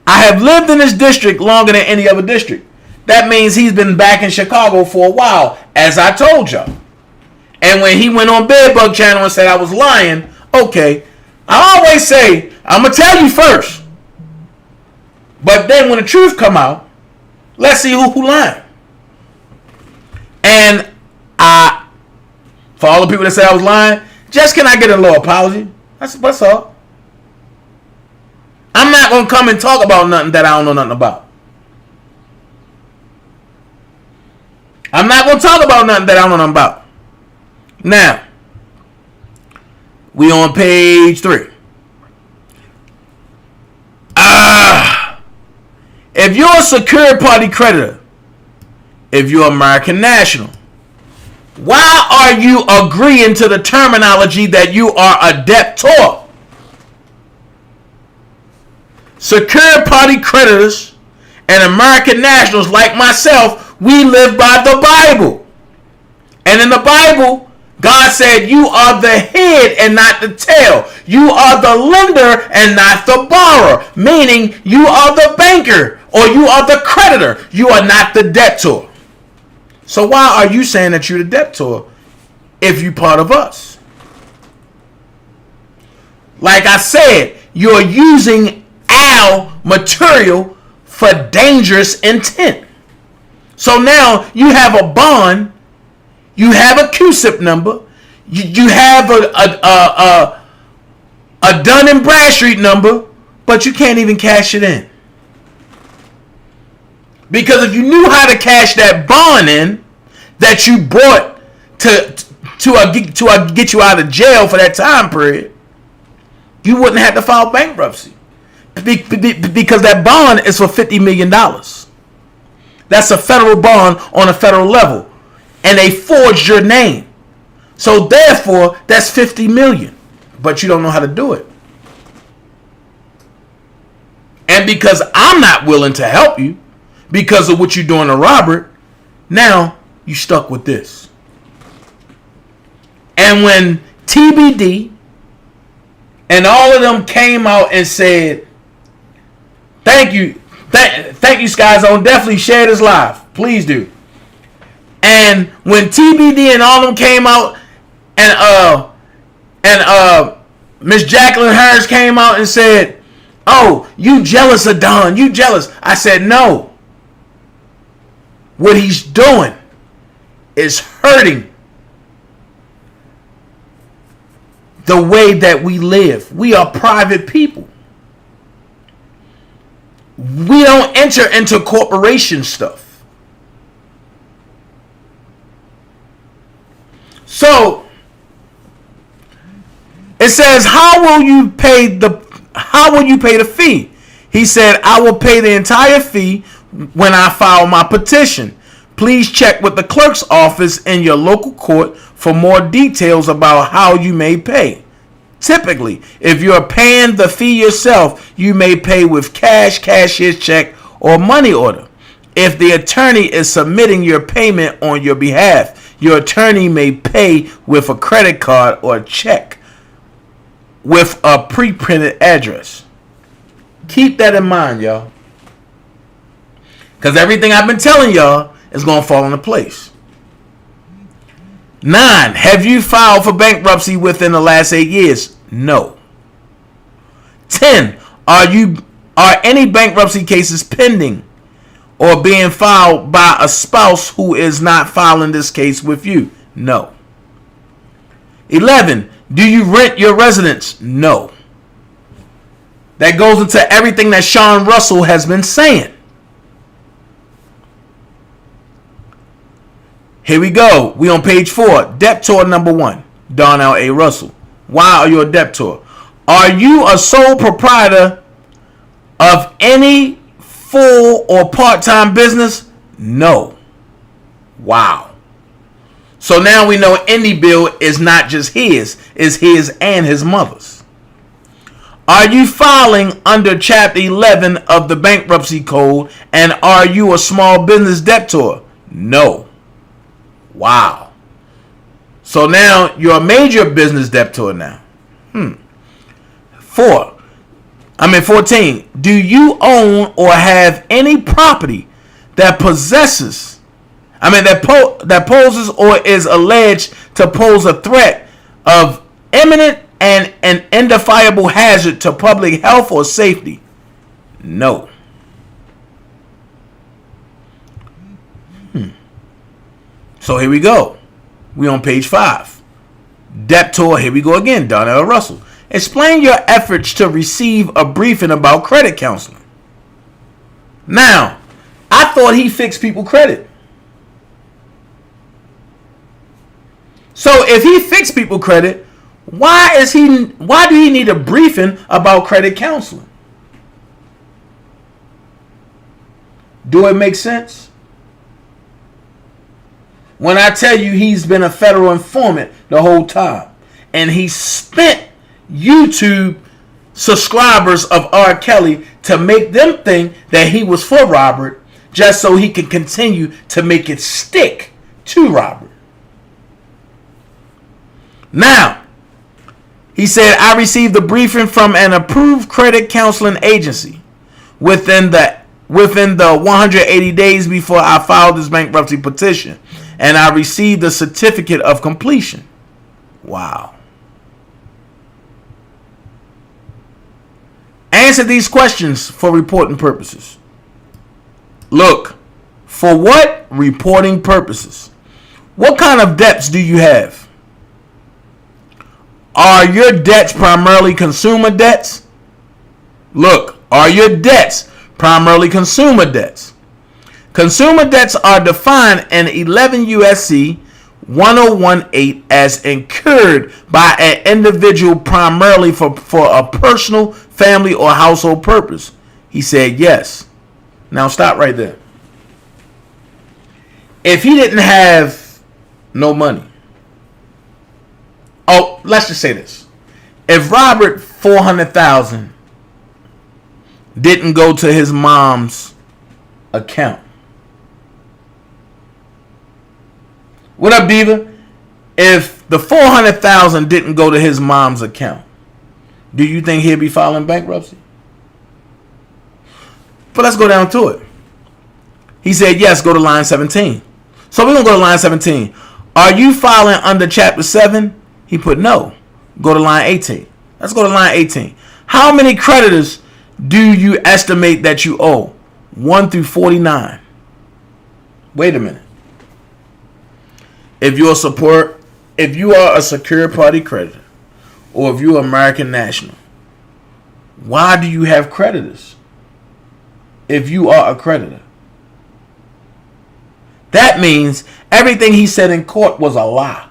I have lived in this district longer than any other district. That means he's been back in Chicago for a while, as I told y'all. And when he went on Bedbug Channel and said I was lying, okay, I always say, I'm going to tell you first. But then when the truth come out, let's see who lying. And for all the people that say I was lying, just can I get a little apology? That's all. I'm not going to come and talk about nothing that I don't know nothing about. I'm not going to talk about nothing that I don't know nothing about. Now, we on page 3. If you're a secured party creditor, if you're American National, why are you agreeing to the terminology that you are a debtor? Secured party creditors and American Nationals like myself, we live by the Bible. And in the Bible, God said you are the head and not the tail. You are the lender and not the borrower. Meaning you are the banker or you are the creditor. You are not the debtor. So why are you saying that you're the debtor if you're part of us? Like I said, you're using our material for dangerous intent. So now you have a bond, you have a QSIP number, you have a Dun and Bradstreet number, but you can't even cash it in. Because if you knew how to cash that bond in that you brought to get you out of jail for that time period, you wouldn't have to file bankruptcy. Because that bond is for $50 million. That's a federal bond on a federal level. And they forged your name. So therefore, that's $50 million. But you don't know how to do it. And because I'm not willing to help you, because of what you're doing to Robert, now you stuck with this. And when TBD and all of them came out and said, thank you, thank you, Sky Zone. Definitely share this live. Please do. And when TBD and all of them came out, and Miss Jacqueline Harris came out and said, "Oh, you jealous of Don? You jealous?" I said, "No. What he's doing is hurting the way that we live. We are private people. We don't enter into corporation stuff." So it says, how will you pay the fee? He said, "I will pay the entire fee when I file my petition. Please check with the clerk's office in your local court for more details about how you may pay. Typically, if you're paying the fee yourself, you may pay with cash, cashier's check, or money order. If the attorney is submitting your payment on your behalf, your attorney may pay with a credit card or a check with a pre-printed address. Keep that in mind, y'all. Because everything I've been telling y'all is going to fall into place. 9. Have you filed for bankruptcy within the last 8 years? No. 10. Are any bankruptcy cases pending or being filed by a spouse who is not filing this case with you? No. 11. Do you rent your residence? No. That goes into everything that Sean Russell has been saying. Here we go. We on page 4. Debtor number 1. Darnell A. Russell. Why are you a debtor? Are you a sole proprietor of any full or part-time business? No. Wow. So now we know any bill is not just his, it's his and his mother's. Are you filing under Chapter 11 of the Bankruptcy Code, and are you a small business debtor? No. Wow. So now you're a major business debtor now. 14. Do you own or have any property that poses or is alleged to pose a threat of imminent and an indefinable hazard to public health or safety? No. So here we go. We on page 5. Debtor, here we go again, Donny Russell. Explain your efforts to receive a briefing about credit counseling. Now, I thought he fixed people credit. So if he fixed people credit, why do he need a briefing about credit counseling? Do it make sense? When I tell you he's been a federal informant the whole time, and he spent YouTube subscribers of R. Kelly to make them think that he was for Robert, just so he can continue to make it stick to Robert. Now, he said, I received a briefing from an approved credit counseling agency within the 180 days before I filed this bankruptcy petition, and I received a certificate of completion. Wow. Answer these questions for reporting purposes. Look, for what reporting purposes? What kind of debts do you have? Are your debts primarily consumer debts? Look, are your debts primarily consumer debts? Consumer debts are defined in 11 U.S.C. 1018 as incurred by an individual primarily for a personal, family, or household purpose. He said yes. Now stop right there. If he didn't have no money, let's just say this. If Robert $400,000 didn't go to his mom's account. What up, Diva? If the $400,000 didn't go to his mom's account, do you think he'd be filing bankruptcy? But let's go down to it. He said yes, go to line 17. So we're going to go to line 17. Are you filing under Chapter 7? He put no. Go to line 18. Let's go to line 18. How many creditors do you estimate that you owe? 1 through 49. Wait a minute. If you are a secured party creditor, or if you're American national, why do you have creditors? If you are a creditor, that means everything he said in court was a lie.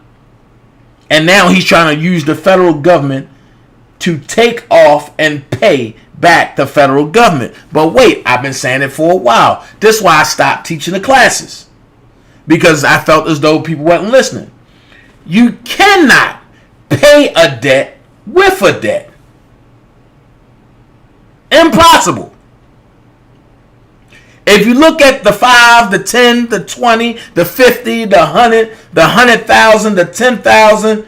And now he's trying to use the federal government to take off and pay back the federal government. But wait, I've been saying it for a while. This is why I stopped teaching the classes. Because I felt as though people weren't listening. You cannot pay a debt with a debt. Impossible. If you look at the 5, the 10, the 20, the 50, the 100, the 100,000, the 10,000,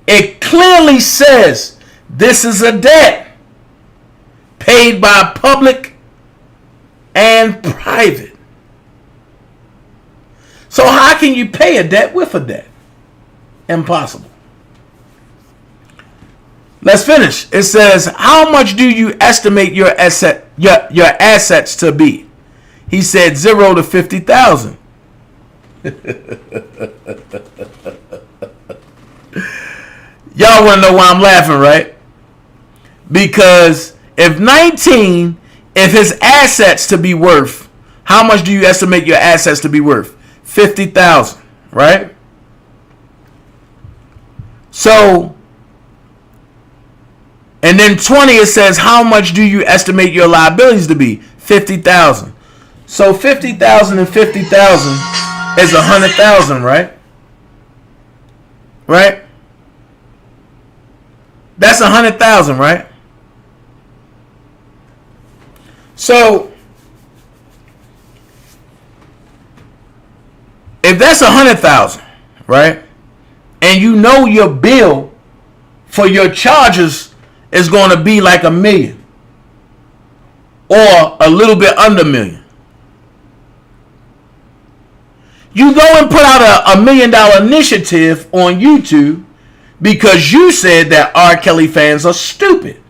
it clearly says this is a debt paid by public and private. So how can you pay a debt with a debt? Impossible. Let's finish. It says, how much do you estimate your assets to be? He said 0 to 50,000. Y'all want to know why I'm laughing, right? Because if his assets to be worth, how much do you estimate your assets to be worth? 50,000, right? So, and then 20, it says, how much do you estimate your liabilities to be? 50,000. So 50,000 and 50,000 is 100,000, right? Right? That's 100,000, right? So if that's 100,000, right? And you know your bill for your charges is going to be like $1 million or a little bit under $1 million. You go and put out a $1 million initiative on YouTube because you said that R. Kelly fans are stupid.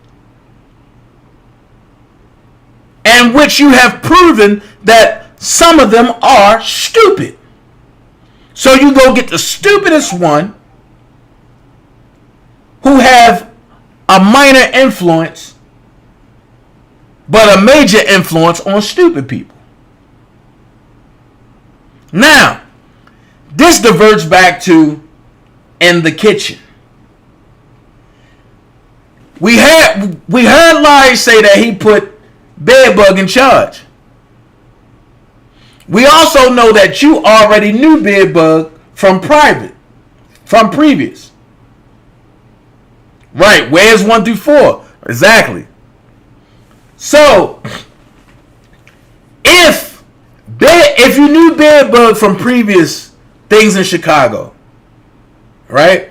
And which you have proven that some of them are stupid. So you go get the stupidest one who have a minor influence but a major influence on stupid people. Now, this diverts back to in the kitchen. We heard Larry say that he put Bedbug in charge. We also know that you already knew Bedbug from previous. Right, where's 1 through 4? Exactly. So, if you knew Bedbug from previous things in Chicago, right?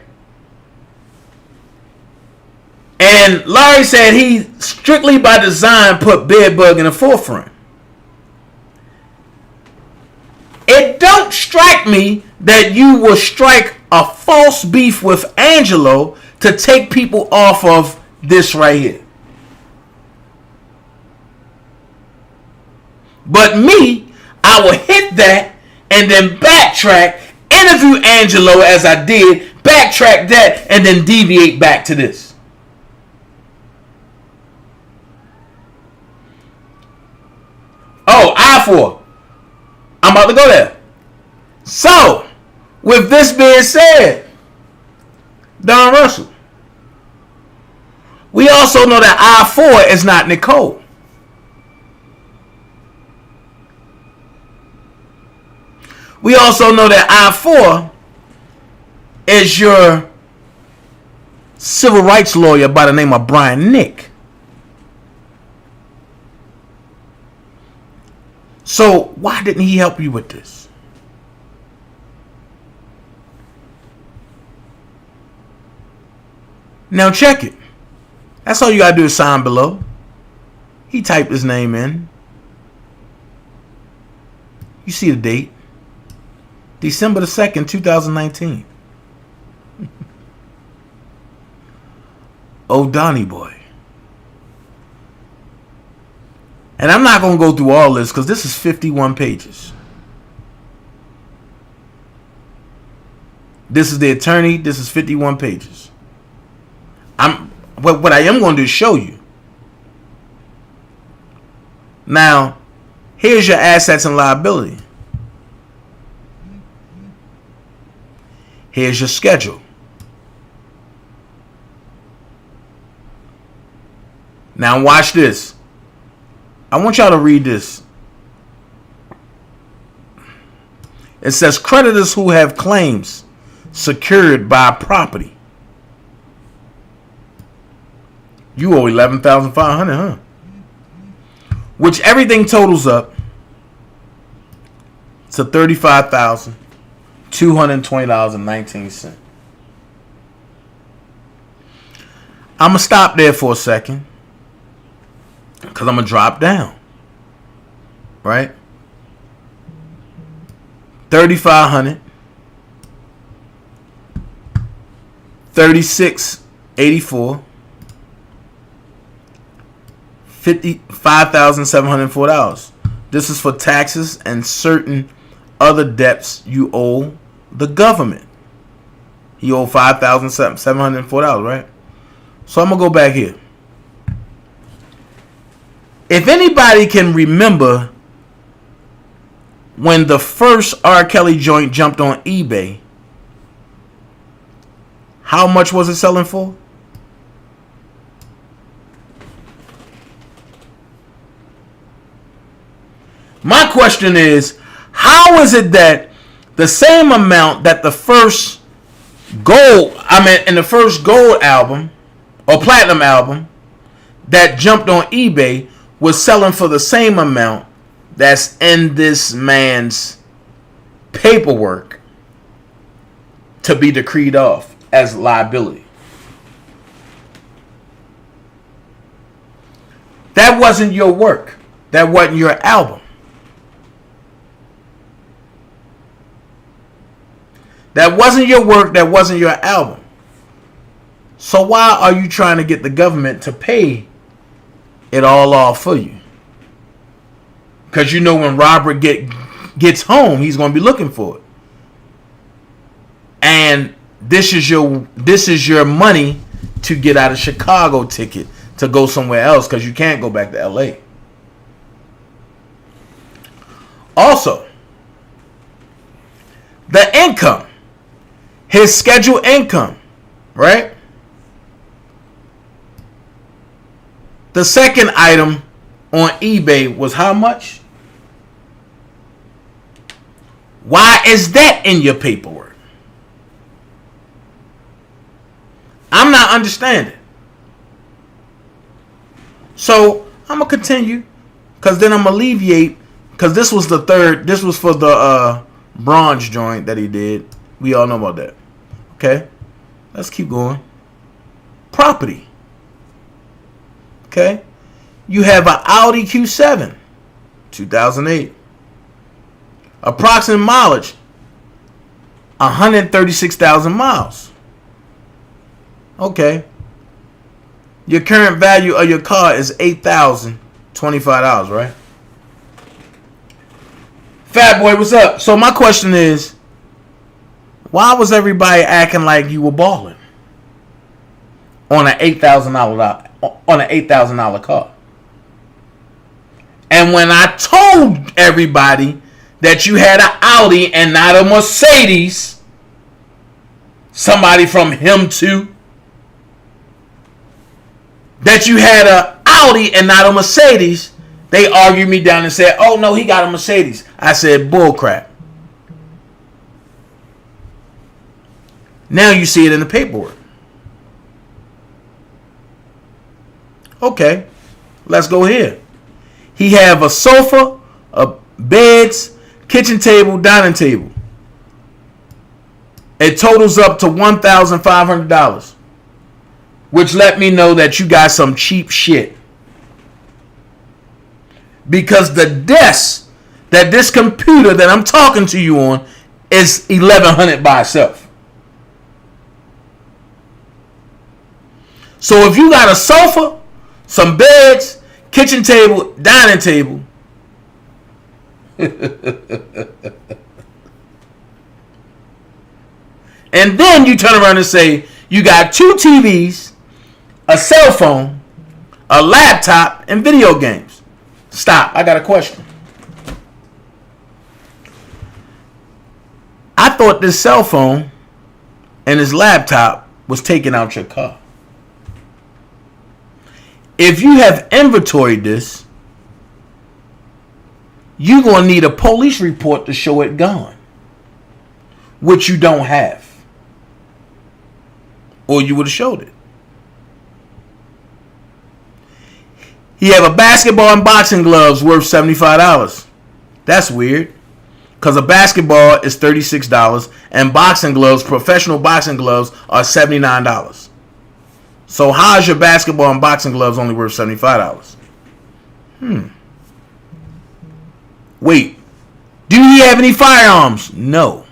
And Larry said he strictly by design put Bedbug in the forefront. It don't strike me that you will strike a false beef with Angelo to take people off of this right here. But me, I will hit that and then backtrack, interview Angelo as I did, backtrack that, and then deviate back to this. Oh, I4. I'm about to go there. So, with this being said, Don Russell, we also know that I4 is not Nicole. We also know that I4 is your civil rights lawyer by the name of Brian Nick. So why didn't he help you with this? Now check it. That's all you gotta do is sign below. He typed his name in. You see the date. December the 2nd, 2019. Oh, Donny boy. And I'm not going to go through all this because this is 51 pages. This is the attorney. This is 51 pages. What I am going to do is show you. Now, here's your assets and liability. Here's your schedule. Now watch this. I want y'all to read this. It says creditors who have claims secured by property. You owe $11,500, huh? Which everything totals up to $35,220.19. I'm going to stop there for a second because I'm going to drop down. Right? 3,500, 3,684, $5,704. This is for taxes and certain other debts you owe the government. You owe $5,704, right? So I'm going to go back here. If anybody can remember when the first R. Kelly joint jumped on eBay, how much was it selling for? My question is, how is it that the same amount that the first gold album or platinum album that jumped on eBay was selling for the same amount that's in this man's paperwork to be decreed off as liability? That wasn't your work. That wasn't your album. That wasn't your work. That wasn't your album. So why are you trying to get the government to pay it all off for you? Because you know when Robert gets home, he's going to be looking for it. And this is your money to get out of Chicago ticket to go somewhere else because you can't go back to LA. Also, the income, his scheduled income, right? The second item on eBay was how much? Why is that in your paperwork? I'm not understanding. So I'm going to continue because then I'm going to alleviate, because this was the third, this was for the bronze joint that he did. We all know about that. Okay, let's keep going. Property. Okay, you have an Audi Q7, 2008. Approximate mileage, 136,000 miles. Okay. Your current value of your car is $8,025, right? Fat boy, what's up? So my question is, why was everybody acting like you were balling on an $8,000 car? And when I told everybody that you had an Audi and not a Mercedes, somebody from him too, that you had an Audi and not a Mercedes, they argued me down and said, oh no, he got a Mercedes. I said, bull crap. Now you see it in the paperwork. Okay, let's go here. He have a sofa, a beds, kitchen table, dining table. It totals up to $1,500, which let me know that you got some cheap shit. Because the desk that this computer that I'm talking to you on is $1,100 by itself. So if you got a sofa, some beds, kitchen table, dining table, and then you turn around and say you got 2 TVs, a cell phone, a laptop, and video games. Stop. I got a question. I thought this cell phone and this laptop was taking out your car. If you have inventoried this, you're going to need a police report to show it gone, which you don't have. Or you would have showed it. He have a basketball and boxing gloves worth $75. That's weird. Because a basketball is $36 and boxing gloves, professional boxing gloves, are $79. So how is your basketball and boxing gloves only worth $75? Wait, do he have any firearms? No.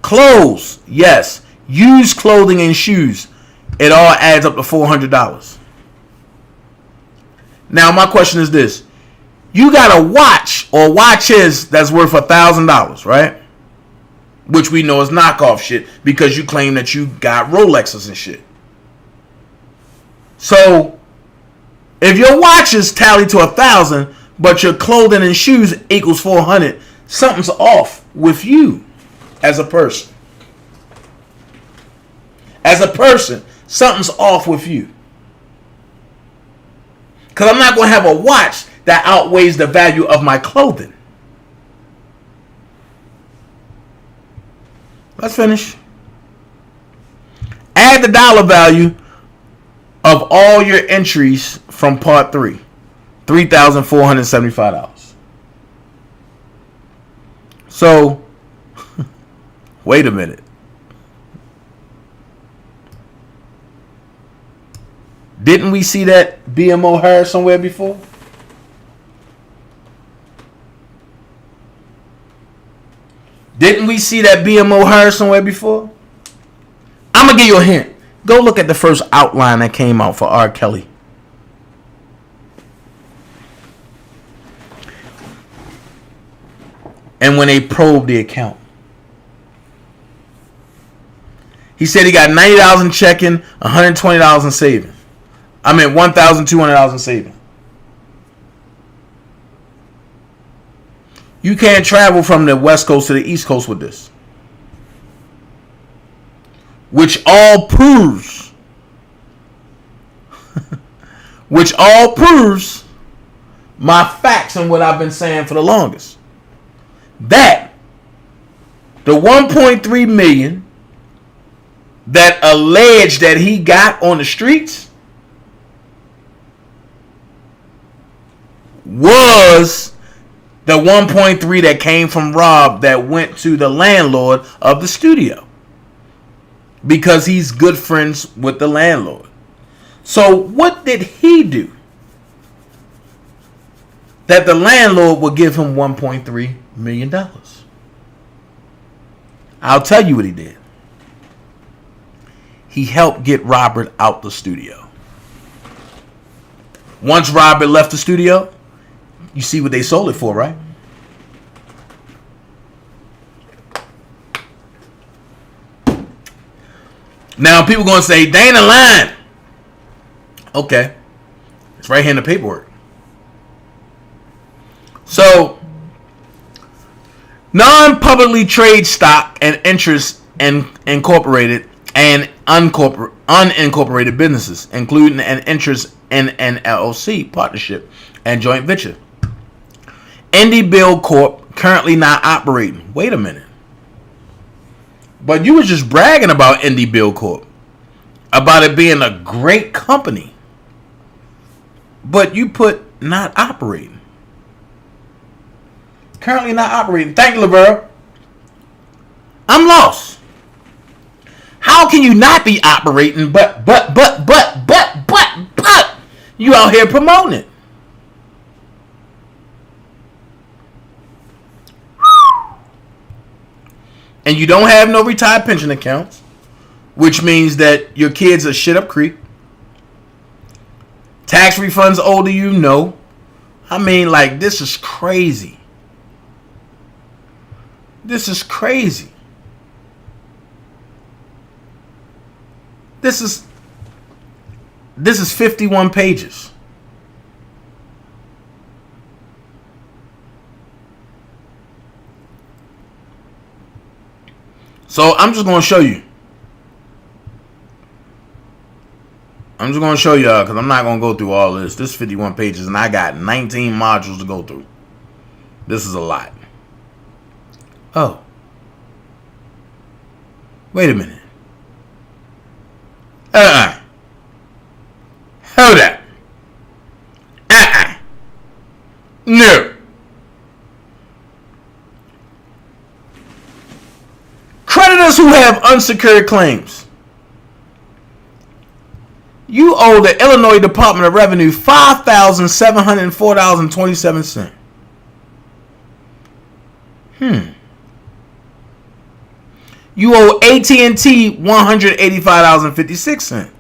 Clothes, yes. Used clothing and shoes. It all adds up to $400. Now my question is this. You got a watch or watches that's worth $1,000, right? Which we know is knockoff shit because you claim that you got Rolexes and shit. So if your watches tally to 1,000, but your clothing and shoes equals 400, something's off with you as a person. As a person, something's off with you. Because I'm not going to have a watch that outweighs the value of my clothing. Let's finish. Add the dollar value of all your entries from part 3. $3,475. So, wait a minute. Didn't we see that BMO hair somewhere before? Didn't we see that BMO hair somewhere before? I'm going to give you a hint. Go look at the first outline that came out for R. Kelly. And when they probed the account, he said he got $90 in checking, $120 in saving. I mean, $1,200 in saving. You can't travel from the West Coast to the East Coast with this. Which all proves my facts and what I've been saying for the longest. That the 1.3 million that alleged that he got on the streets was the 1.3 that came from Rob that went to the landlord of the studio. Because he's good friends with the landlord. So what did he do that the landlord would give him $1.3 million? I'll tell you what he did. He helped get Robert out the studio. Once Robert left the studio, you see what they sold it for, right? Now people going to say, Dana lying. Okay. It's right here in the paperwork. So, non-publicly trade stock and interest in incorporated and unincorporated businesses, including an interest in an LLC, partnership, and joint venture. Indie Bill Corp. Currently not operating. Wait a minute. But you was just bragging about Indie Bill Corp. About it being a great company. But you put not operating. Currently not operating. Thank you, Lavera. I'm lost. How can you not be operating but you out here promoting it? And you don't have no retired pension accounts, which means that your kids are shit up creek. Tax refunds owed to you, no. I mean, like, this is crazy. This is crazy. This is 51 pages. So I'm just going to show you. I'm just going to show y'all because I'm not going to go through all this. This is 51 pages and I got 19 modules to go through. This is a lot. Oh. Wait a minute. Hold up. Creditors who have unsecured claims. You owe the Illinois Department of Revenue $5,704.27. You owe AT&T $185.56.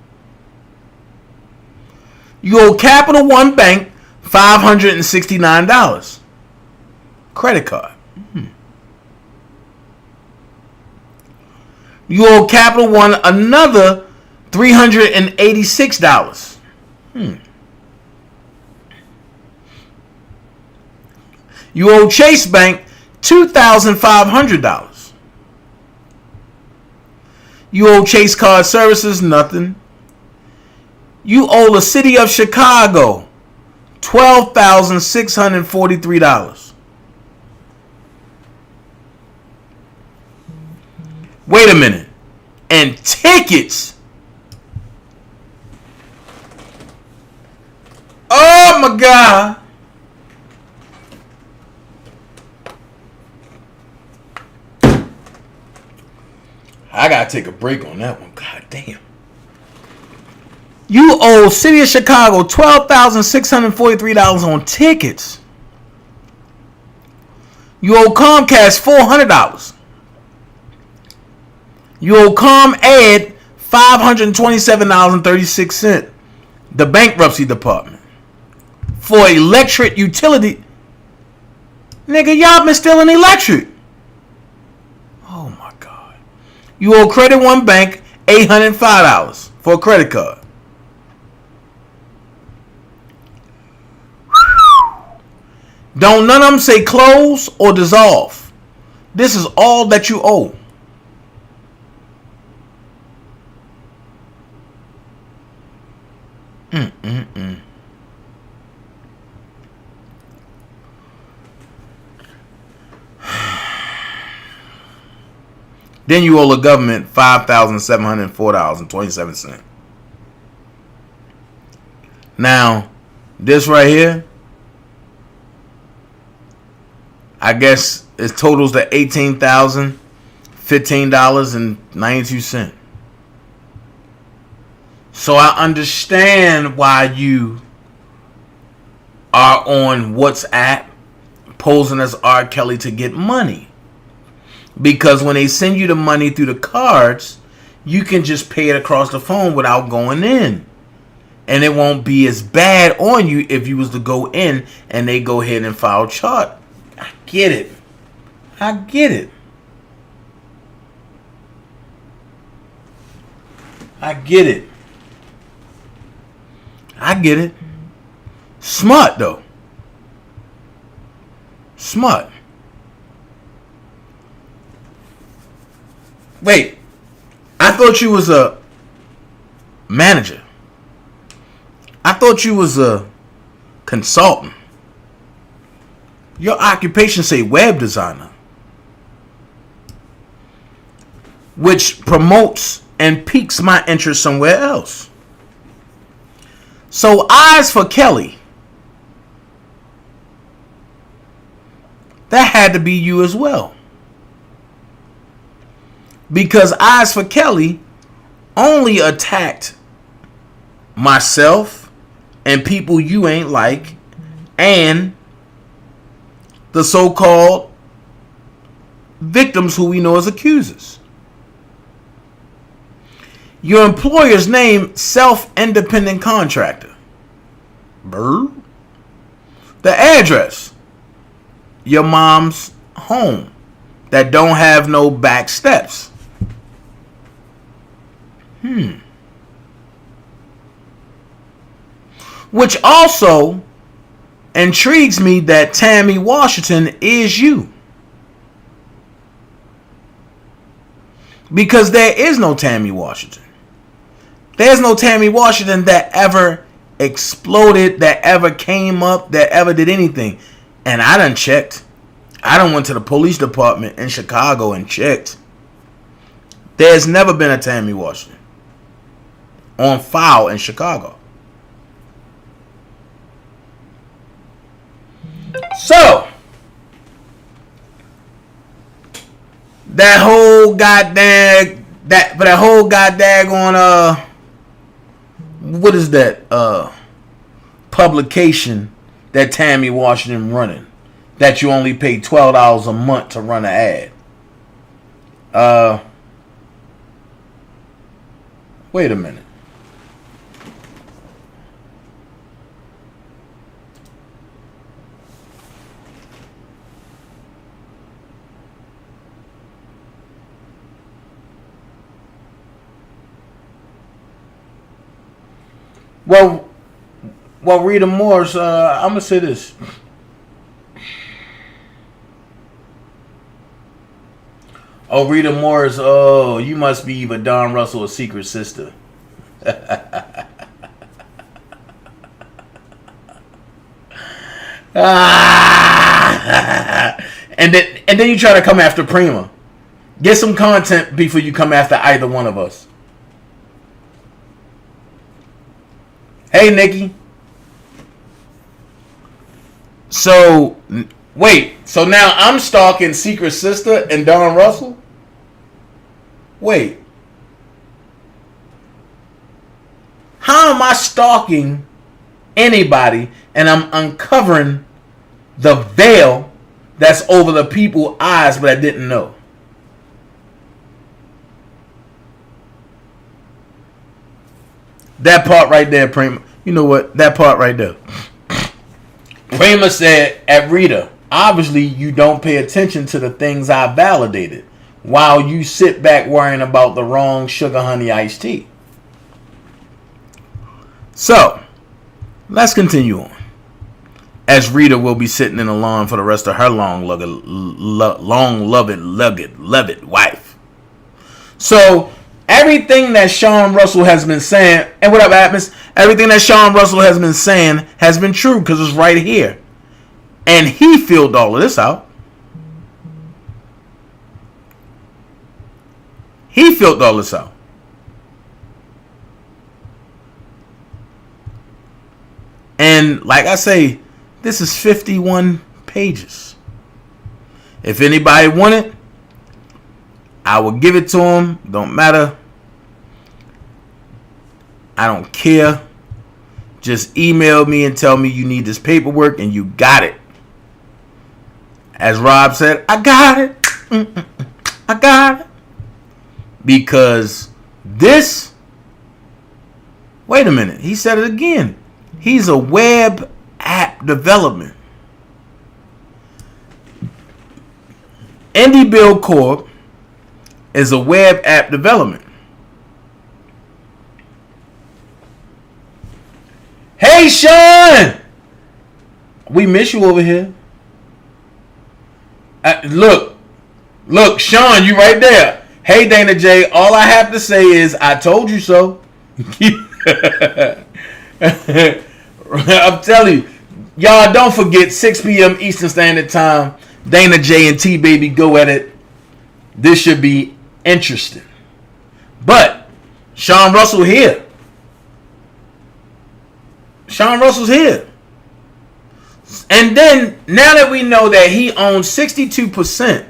You owe Capital One Bank $569. Credit card. You owe Capital One another $386. You owe Chase Bank $2,500. You owe Chase Card Services nothing. You owe the City of Chicago $12,643. Wait a minute. And tickets. Oh my God. I gotta take a break on that one. God damn. You owe City of Chicago $12,643 on tickets. You owe Comcast $400. You owe ComEd $527.36. The bankruptcy department. For electric utility. Nigga, y'all been stealing electric. Oh my God. You owe Credit One Bank $805 for a credit card. Don't none of them say close or dissolve. This is all that you owe. Then you owe the government $5,704.27. Now, this right here, I guess it totals to $18,015.92. So I understand why you are on WhatsApp posing as R. Kelly to get money. Because when they send you the money through the cards, you can just pay it across the phone without going in. And it won't be as bad on you if you was to go in and they go ahead and file charge. I get it. I get it. I get it. I get it. Smart though. Smart. Wait. I thought you was a manager. I thought you was a consultant. Your occupation say web designer, which promotes and piques my interest somewhere else. So eyes for Kelly. That had to be you as well. Because eyes for Kelly only attacked myself and people you ain't like and the so-called victims who we know as accusers. Your employer's name, self-independent contractor. Brr. The address, your mom's home that don't have no back steps. Which also intrigues me that Tammy Washington is you. Because there is no Tammy Washington. There's no Tammy Washington that ever exploded, that ever came up, that ever did anything. And I done checked. I done went to the police department in Chicago and checked. There's never been a Tammy Washington on file in Chicago. So, that whole goddamn what is that publication that Tammy Washington running that you only pay $12 a month to run an ad. Wait a minute. Well, Rita Morris, I'm going to say this. Oh, Rita Morris, oh, you must be either Don Russell or Secret Sister. And then you try to come after Prima. Get some content before you come after either one of us. Hey, Nikki. So, wait. So now I'm stalking Secret Sister and Don Russell? Wait. How am I stalking anybody and I'm uncovering the veil that's over the people's eyes but I didn't know? That part right there, Prima. You know what? That part right there. Prima said at Rita, obviously you don't pay attention to the things I validated while you sit back worrying about the wrong sugar honey iced tea. So, let's continue on. As Rita will be sitting in the lawn for the rest of her loved wife. So, everything that Sean Russell has been saying, and what up, Atmos? Everything that Sean Russell has been saying has been true because it's right here. And he filled all of this out. He filled all this out. And like I say, this is 51 pages. If anybody want it, I will give it to them. Don't matter. I don't care. Just email me and tell me you need this paperwork and you got it. As Rob said, I got it. I got it. Because this, wait a minute, he said it again. He's a web app development. Indie Build Corp is a web app development. Hey, Sean! We miss you over here. Look, Sean, you right there. Hey, DanaJay, all I have to say is I told you so. I'm telling you. Y'all don't forget 6 p.m. Eastern Standard Time. DanaJay and T-Baby go at it. This should be interesting. But Sean Russell here. Sean Russell's here. And then, now that we know that he owns 62%,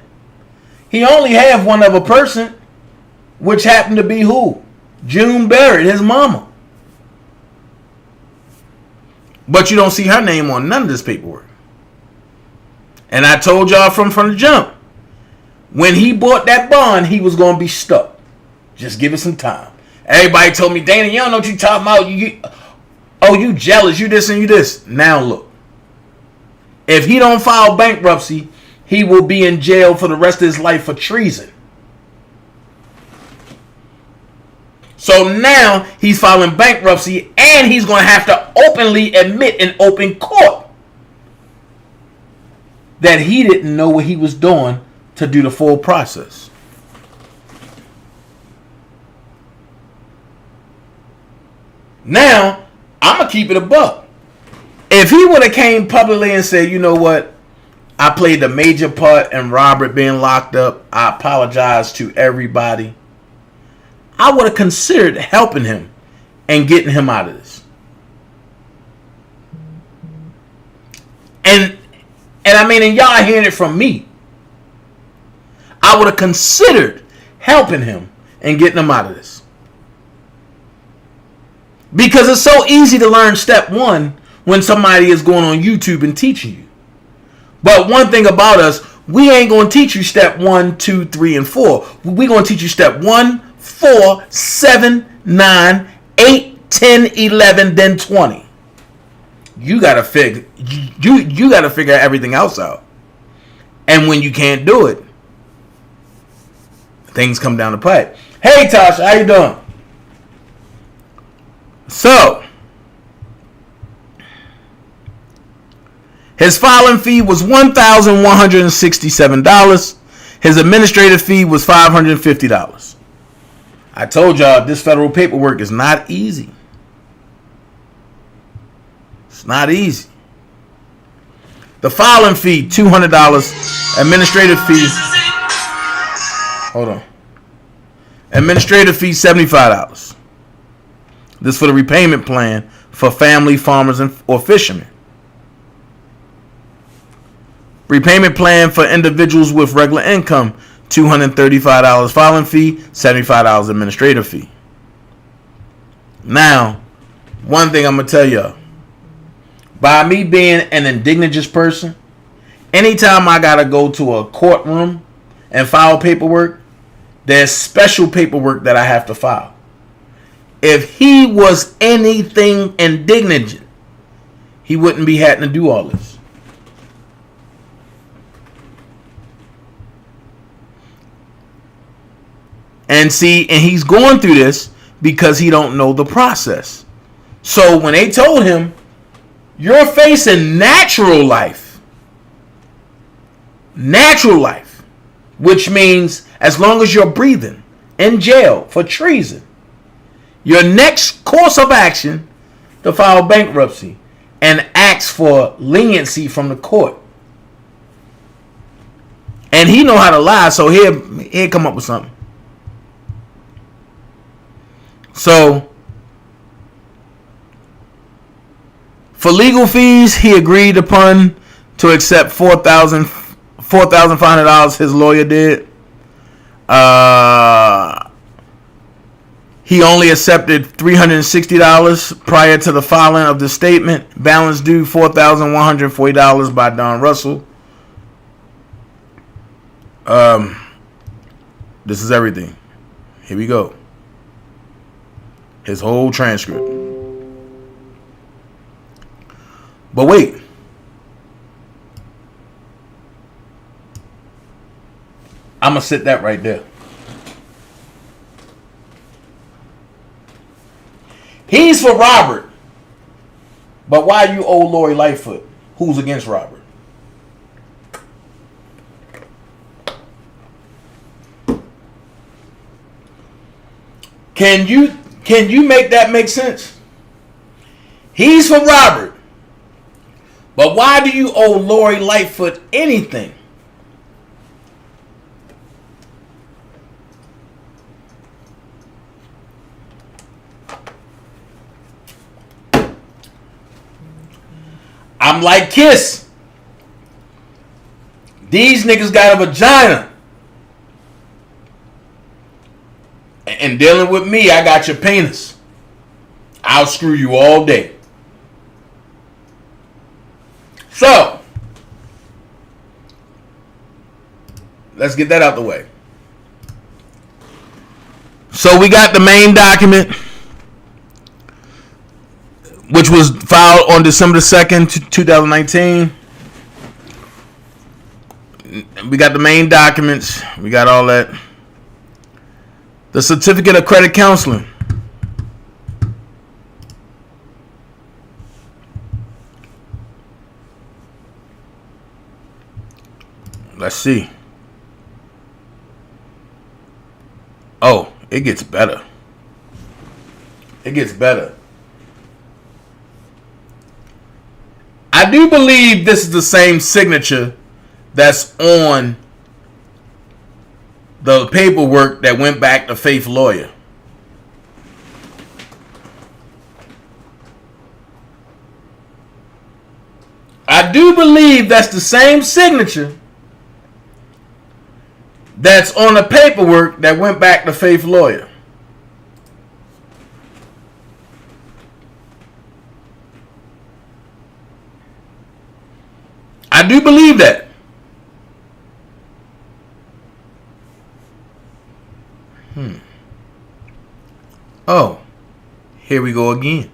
he only have one other person, which happened to be who? June Barrett, his mama. But you don't see her name on none of this paperwork. And I told y'all from the jump, when he bought that bond, he was going to be stuck. Just give it some time. Everybody told me, Dana, you don't know what you talking about. You jealous, you this and you this. Now look. If he don't file bankruptcy, he will be in jail for the rest of his life for treason. So now he's filing bankruptcy and he's going to have to openly admit in open court that he didn't know what he was doing to do the full process. Now, I'm going to keep it a buck. If he would have came publicly and said, you know what, I played a major part in Robert being locked up. I apologize to everybody. I would have considered helping him and getting him out of this. And I mean, and y'all hearing it from me. I would have considered helping him and getting him out of this. Because it's so easy to learn step one when somebody is going on YouTube and teaching you. But one thing about us, we ain't going to teach you step 1, 2, 3, and 4. We're going to teach you step 1, 4, 7, 9, 8, 10, 11, then 20. You got to figure you got to figure everything else out. And when you can't do it, things come down the pipe. Hey Tasha, how you doing? So, his filing fee was $1,167. His administrative fee was $550. I told y'all this federal paperwork is not easy. It's not easy. The filing fee, $200. Administrative fee. Hold on. Administrative fee, $75. This for the repayment plan for family, farmers, or fishermen. Repayment plan for individuals with regular income, $235 filing fee, $75 administrative fee. Now, one thing I'm going to tell y'all. By me being an indignant person, anytime I got to go to a courtroom and file paperwork, there's special paperwork that I have to file. If he was anything indignant, he wouldn't be having to do all this. And he's going through this because he don't know the process. So when they told him, you're facing natural life, which means as long as you're breathing, in jail for treason, your next course of action to file bankruptcy and ask for leniency from the court. And he know how to lie, so he'll come up with something. So, for legal fees, he agreed upon to accept $4,500. His lawyer did. He only accepted $360 prior to the filing of the statement. Balance due $4,140 by Don Russell. This is everything. Here we go. His whole transcript. But wait. I'm going to sit that right there. He's for Robert. But why you owe Lori Lightfoot, who's against Robert? Can you make that make sense? He's for Robert. But why do you owe Lori Lightfoot anything? I'm like Kiss. These niggas got a vagina. And dealing with me, I got your penis. I'll screw you all day. So, let's get that out the way. So we got the main document, which was filed on December 2nd, 2019. We got the main documents. We got all that. The certificate of credit counseling. Let's see. Oh, it gets better. It gets better. I do believe this is the same signature that's on the paperwork that went back to Faith Lawyer. I do believe that's the same signature that's on the paperwork that went back to Faith lawyer. I do believe that. Oh, here we go again.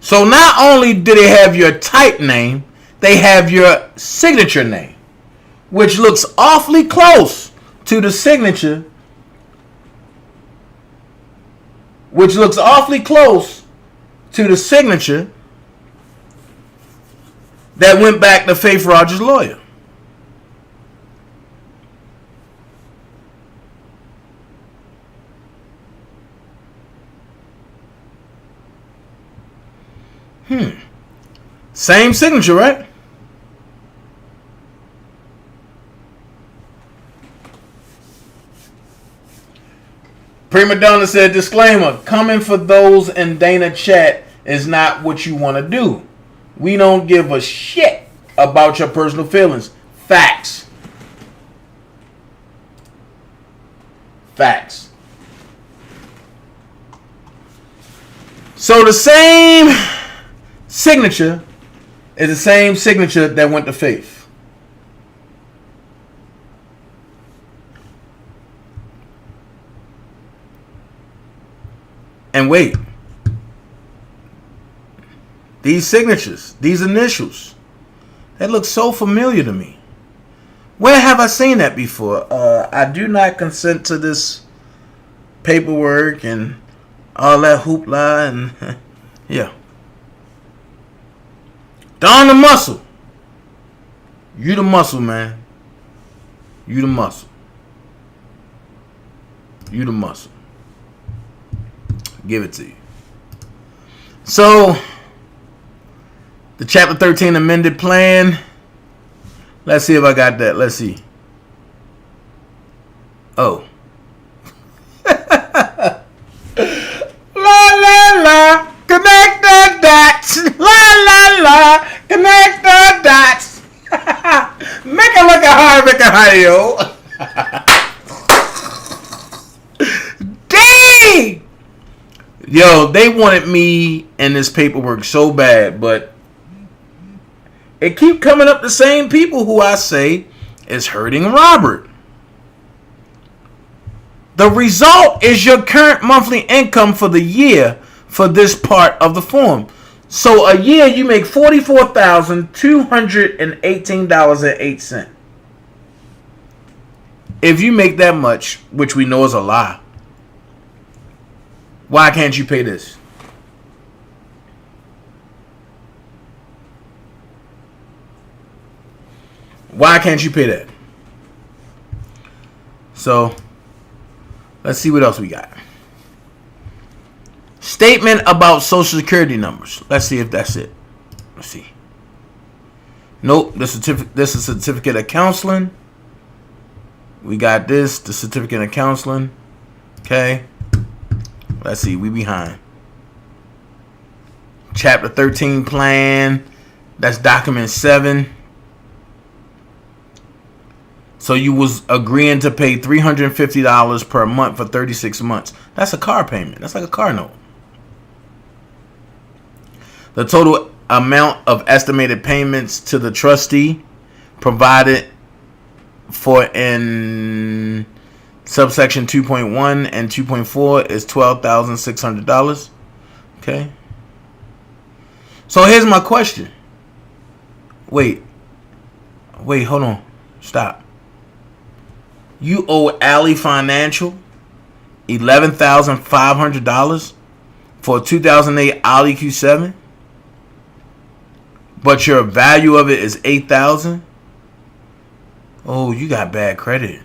So not only do they have your type name, they have your signature name, which looks awfully close to the signature, that went back to Faith Rogers' lawyer. Same signature, right? Prima Donna said, disclaimer, coming for those in Dana chat is not what you want to do. We don't give a shit about your personal feelings. Facts. Facts. So the same signature is the same signature that went to Faith. And wait. These signatures, these initials, that look so familiar to me. Where have I seen that before? I do not consent to this paperwork and all that hoopla and yeah. Don the muscle. You the muscle, man. You the muscle. You the muscle. Give it to you. So, the Chapter 13 amended plan. Let's see if I got that. Let's see. Oh. La la la. Connect the dots. La la la. Connect the dots. Make it look hard, make it high, yo. Dang! Yo, they wanted me in this paperwork so bad, but it keep coming up the same people who I say is hurting Robert. The result is your current monthly income for the year for this part of the form. So a year you make $44,218.08. If you make that much, which we know is a lie, why can't you pay this? Why can't you pay that? So, let's see what else we got. Statement about Social Security numbers. Let's see if that's it. Let's see. Nope. This is certificate of counseling. We got this. The certificate of counseling. Okay. Let's see. We behind. Chapter 13 plan. That's document 7. So you was agreeing to pay $350 per month for 36 months. That's a car payment. That's like a car note. The total amount of estimated payments to the trustee provided for in subsection 2.1 and 2.4 is $12,600. Okay. So here's my question. Wait, hold on. Stop. You owe Alley Financial $11,500 for a 2008 Audi Q7, but your value of it is $8,000. Oh, you got bad credit.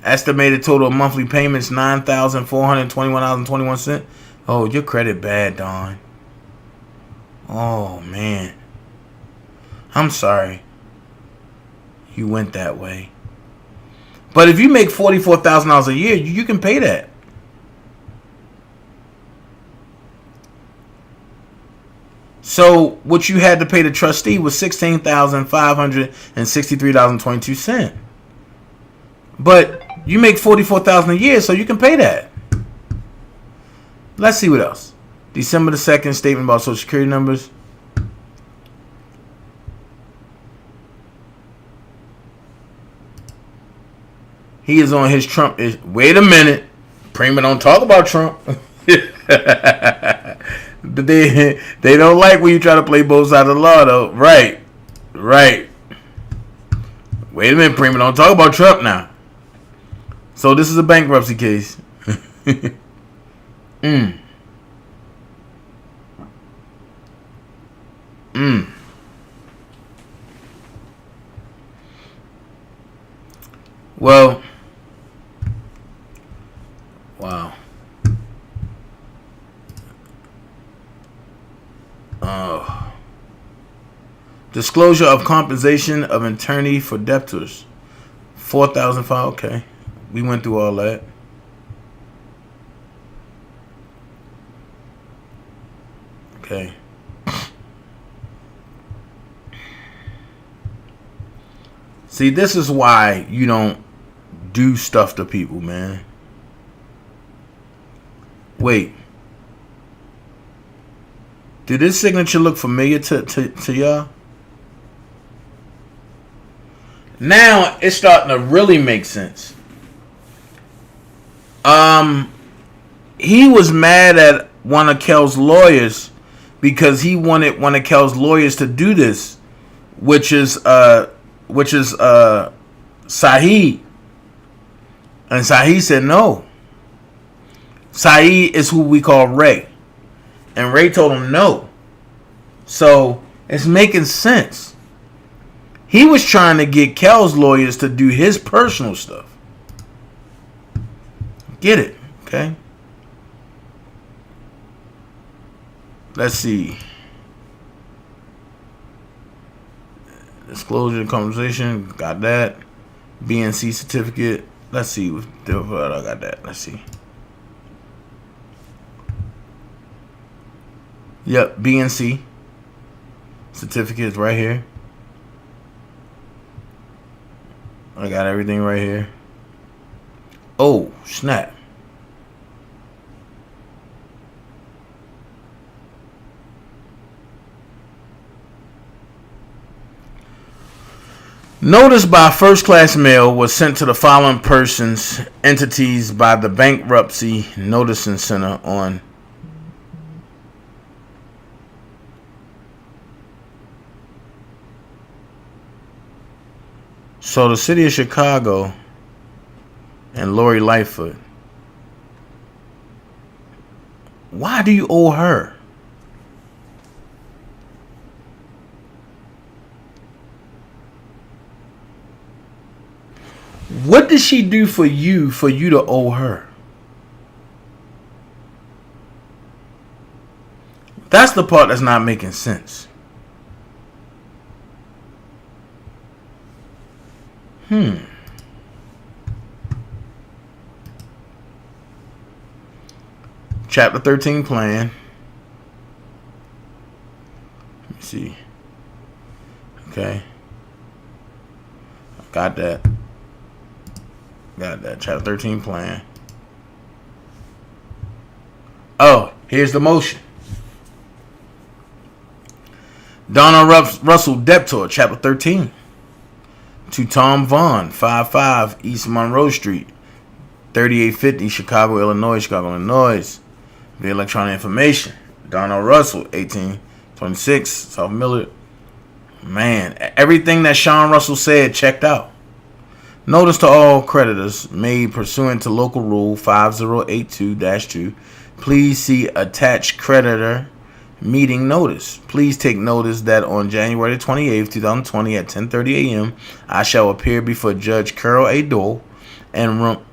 Estimated total monthly payments $9,421.21. Oh, your credit bad, Don. Oh man. I'm sorry you went that way. But if you make $44,000 a year, you can pay that. So what you had to pay the trustee was $16,563.22. But you make $44,000 a year, so you can pay that. Let's see what else. December the 2nd, statement about Social Security numbers. He is on his Trump. Wait a minute. Prima don't talk about Trump. They don't like when you try to play both sides of the law, though. Right. Wait a minute, Prima. Don't talk about Trump now. So this is a bankruptcy case. Well, wow. Disclosure of compensation of attorney for debtors. $4,005. Okay. We went through all that. Okay. See, this is why you don't do stuff to people, man. Wait. Did this signature look familiar to y'all? Now it's starting to really make sense. He was mad at one of Kel's lawyers because he wanted one of Kel's lawyers to do this, which is Saeed. And Saeed said no. Saeed is who we call Ray. And Ray told him no. So it's making sense. He was trying to get Kel's lawyers to do his personal stuff. Get it, okay? Let's see. Disclosure and conversation. Got that. BNC certificate. Let's see. I got that. Let's see. Yep, BNC certificate is right here. I got everything right here. Oh, snap. Notice by first class mail was sent to the following persons, entities by the Bankruptcy Noticing Center on So the city of Chicago and Lori Lightfoot. Why do you owe her? What did she do for you to owe her? That's the part that's not making sense. Chapter 13 plan. Let me see. Okay. Got that. Chapter 13 plan. Oh, here's the motion. Donna Russell, debtor, Chapter 13. To Tom Vaughn, 55 East Monroe Street, 3850 Chicago, Illinois. The electronic information. Donna Russell, 1826 South Millard. Man, everything that Sean Russell said checked out. Notice to all creditors made pursuant to local rule 5082-2. Please see attached creditor meeting notice. Please take notice that on January 28th, 2020 at 10:30 a.m. I shall appear before Judge Carol A. Dole in room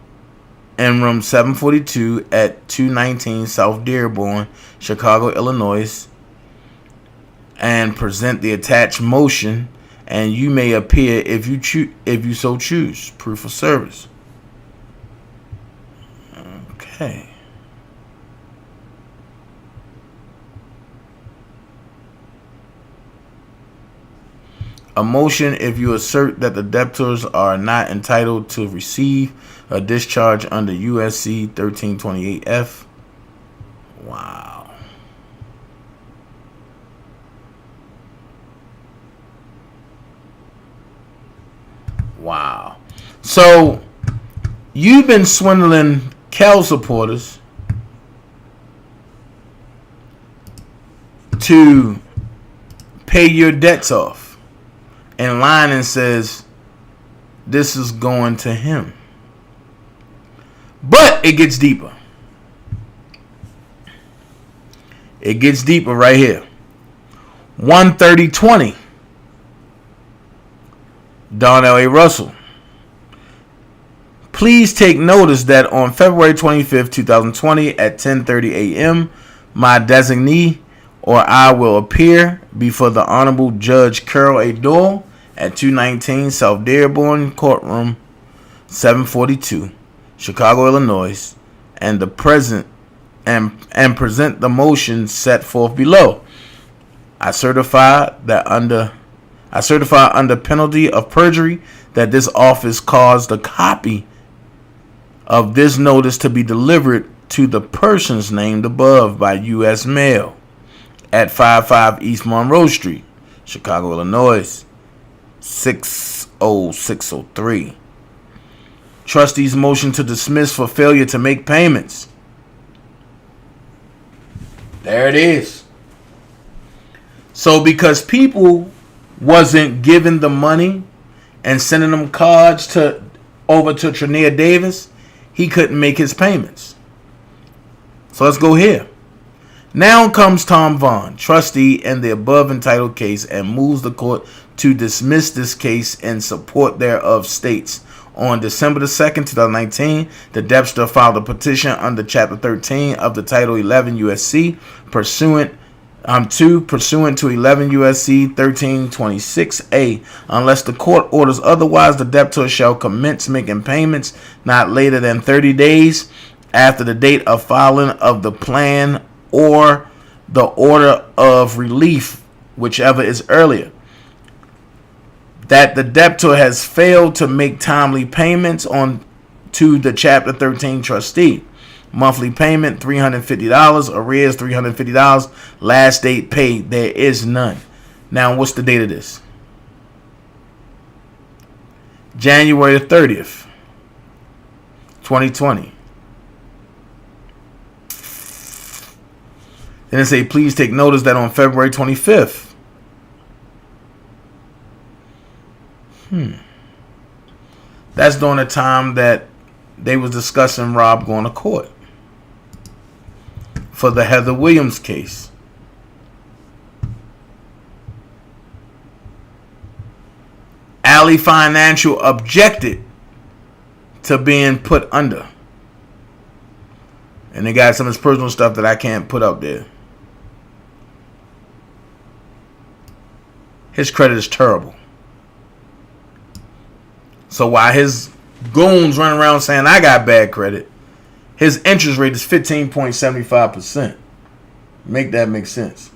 742 at 219 South Dearborn, Chicago, Illinois, and present the attached motion, and you may appear if you so choose. Proof of service. Okay. A motion if you assert that the debtors are not entitled to receive a discharge under USC 1328F. Wow. Wow. So, you've been swindling Cal supporters to pay your debts off. And line and says this is going to him. But it gets deeper. It gets deeper right here. 13020. Don L.A. Russell. Please take notice that on February 25th, 2020 at 10:30 a.m., my designee or I will appear before the Honorable Judge Carol A. Doyle at 219 South Dearborn Courtroom, 742, Chicago, Illinois, and the present and present the motion set forth below. I certify under penalty of perjury that this office caused a copy of this notice to be delivered to the persons named above by U.S. mail at 55 East Monroe Street, Chicago, Illinois, 60603. Trustees motion to dismiss for failure to make payments. There it is. So because people wasn't giving the money and sending them cards over to Trania Davis, he couldn't make his payments. So let's go here. Now comes Tom Vaughn, trustee in the above entitled case, and moves the court to dismiss this case in support thereof. States, on December the 2nd, 2019, the debtor filed a petition under Chapter 13 of the Title 11 USC pursuant to 11 USC 1326A. Unless the court orders otherwise, the debtor shall commence making payments not later than 30 days after the date of filing of the plan or the order of relief, whichever is earlier. That the debtor has failed to make timely payments on to the Chapter 13 trustee. Monthly payment $350, arrears $350, last date paid, there is none. Now, what's the date of this? January 30th, 2020. Then it say, please take notice that on February 25th. That's during the time that they was discussing Rob going to court for the Heather Williams case. Alley Financial objected to being put under. And they got some of his personal stuff that I can't put up there. His credit is terrible. So while his goons run around saying I got bad credit, his interest rate is 15.75%. Make that make sense.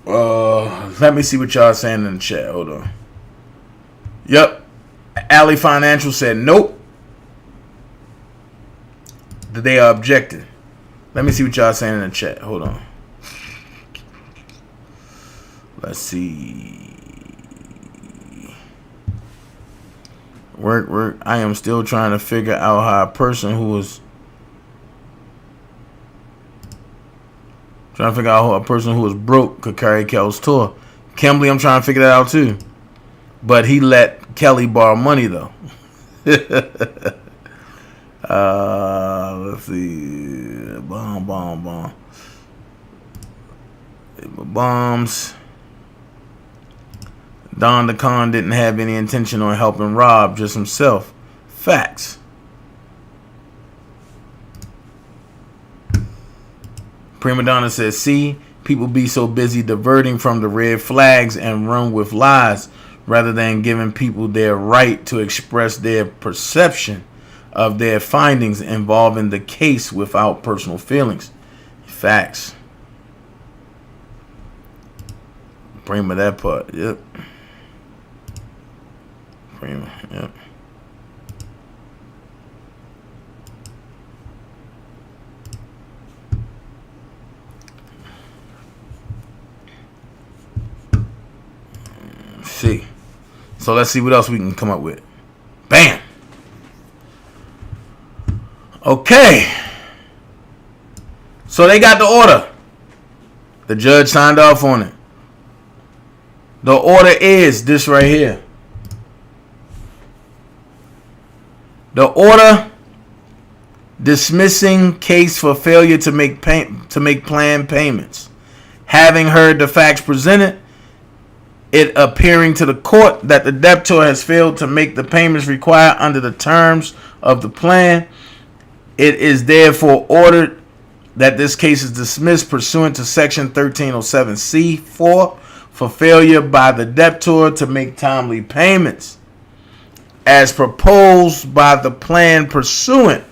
Let me see what y'all saying in the chat. Hold on. Yep. Alley Financial said nope. That they are objecting. Let me see what y'all saying in the chat. Hold on. Let's see. Work. I am still trying to figure out how a person who was broke could carry Kel's tour. Kimberly, I'm trying to figure that out too. But he let Kelly borrow money though. Let's see. Bombs. Don the Con didn't have any intention on helping Rob, just himself. Facts. Prima Donna says, see, people be so busy diverting from the red flags and run with lies rather than giving people their right to express their perception of their findings involving the case without personal feelings. Facts. Prima, that part. Yep. Prima. Yep. See. So let's see what else we can come up with. Bam. Okay. So they got the order. The judge signed off on it. The order is this right here. The order dismissing case for failure to make planned payments. Having heard the facts presented, it appearing to the court that the debtor has failed to make the payments required under the terms of the plan, it is therefore ordered that this case is dismissed pursuant to Section 1307C4 for failure by the debtor to make timely payments, as proposed by the plan pursuant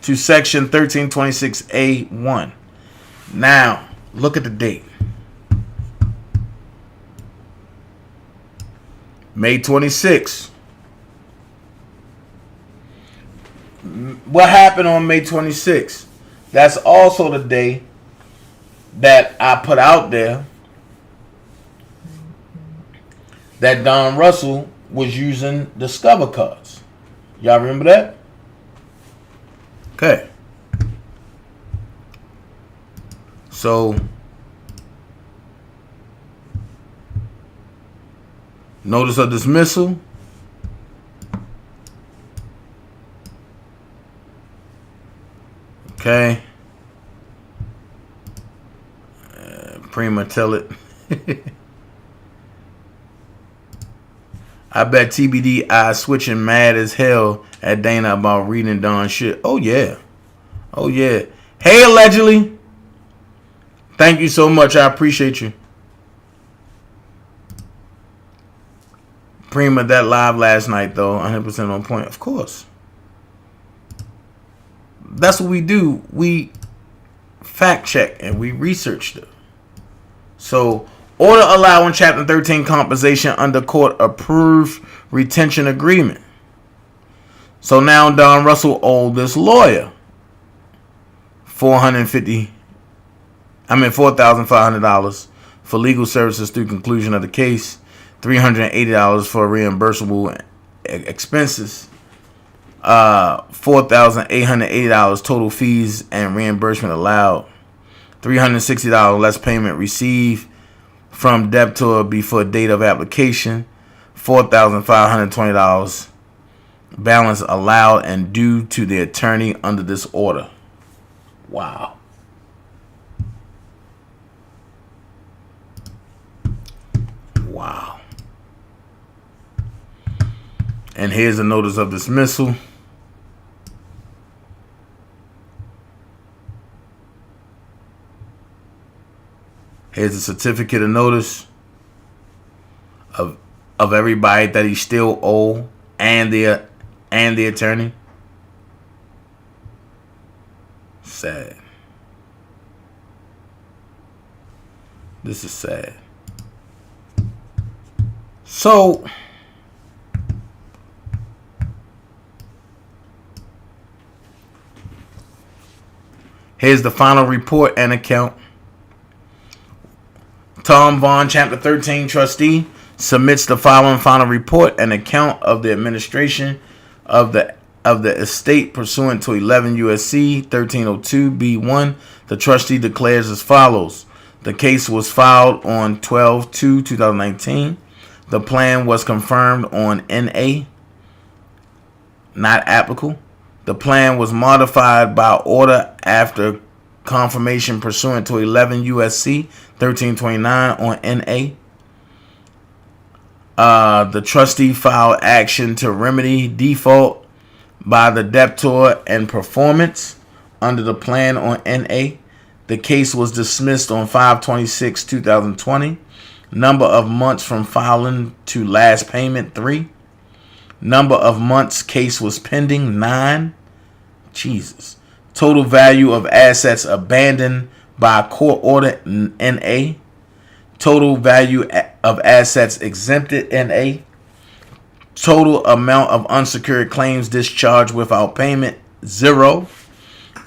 to Section 1326A1. Now, look at the date. May 26th. What happened on May 26th? That's also the day that I put out there that Don Russell was using Discover cards. Y'all remember that? Okay. So, notice of dismissal. Okay. Prima, tell it. I bet TBD I switching mad as hell at Dana about reading Don shit. Oh yeah. Oh yeah. Hey, allegedly. Thank you so much. I appreciate you. Prima, that live last night though, 100% on point. Of course. That's what we do. We fact check and we research them. So, order allowing Chapter 13 compensation under court approved retention agreement. So now Don Russell owed this lawyer $4,500 for legal services through conclusion of the case, $380 for reimbursable expenses, $4,880 total fees and reimbursement allowed, $360 less payment received from debtor before date of application, $4,520 balance allowed and due to the attorney under this order. Wow. Wow. And here's a notice of dismissal. Here's a certificate of notice of everybody that he still owe and the attorney. Sad. This is sad. So here's the final report and account. Tom Vaughn, Chapter 13 trustee, submits the following final report and account of the administration of the estate pursuant to 11 U.S.C. 1302b1. The trustee declares as follows. The case was filed on 12/2/2019. The plan was confirmed on NA, not applicable. The plan was modified by order after confirmation pursuant to 11 U.S.C. 1329 on NA. The trustee filed action to remedy default by the debtor and performance under the plan on NA. The case was dismissed on 5/26/2020. Number of months from filing to last payment 3. Number of months case was pending 9. Jesus. Total value of assets abandoned by court order NA. Total value of assets exempted, NA. Total amount of unsecured claims discharged without payment, 0.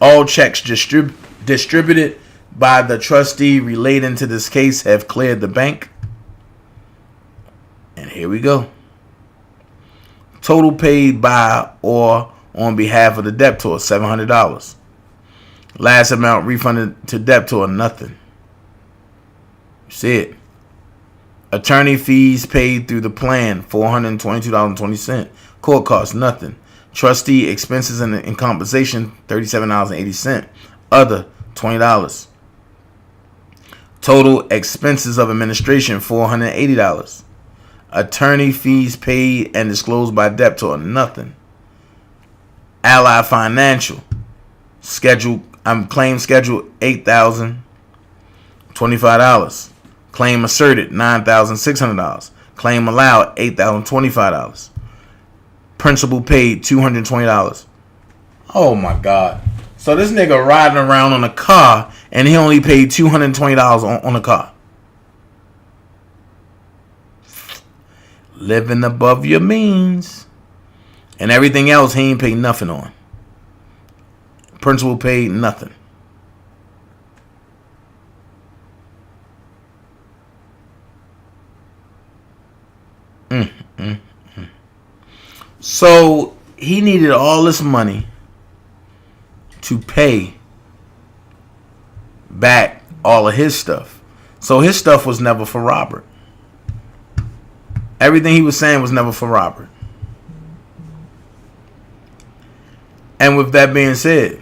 All checks distributed by the trustee relating to this case have cleared the bank. And here we go. Total paid by or on behalf of the debtor, $700. Last amount refunded to debtor, nothing. You see it. Attorney fees paid through the plan, $422.20. Court costs, nothing. Trustee expenses and compensation, $37.80. Other, $20. Total expenses of administration, $480. Attorney fees paid and disclosed by debtor, nothing. Ally Financial claim schedule, $8,025. Claim asserted, $9,600. Claim allowed, $8,025. Principal paid, $220. Oh my God. So this nigga riding around on a car and he only paid $220 on a car. Living above your means. And everything else he ain't paid nothing on. Principal paid nothing. So he needed all this money to pay back all of his stuff. So his stuff was never for Robert. Everything he was saying was never for Robert. And with that being said,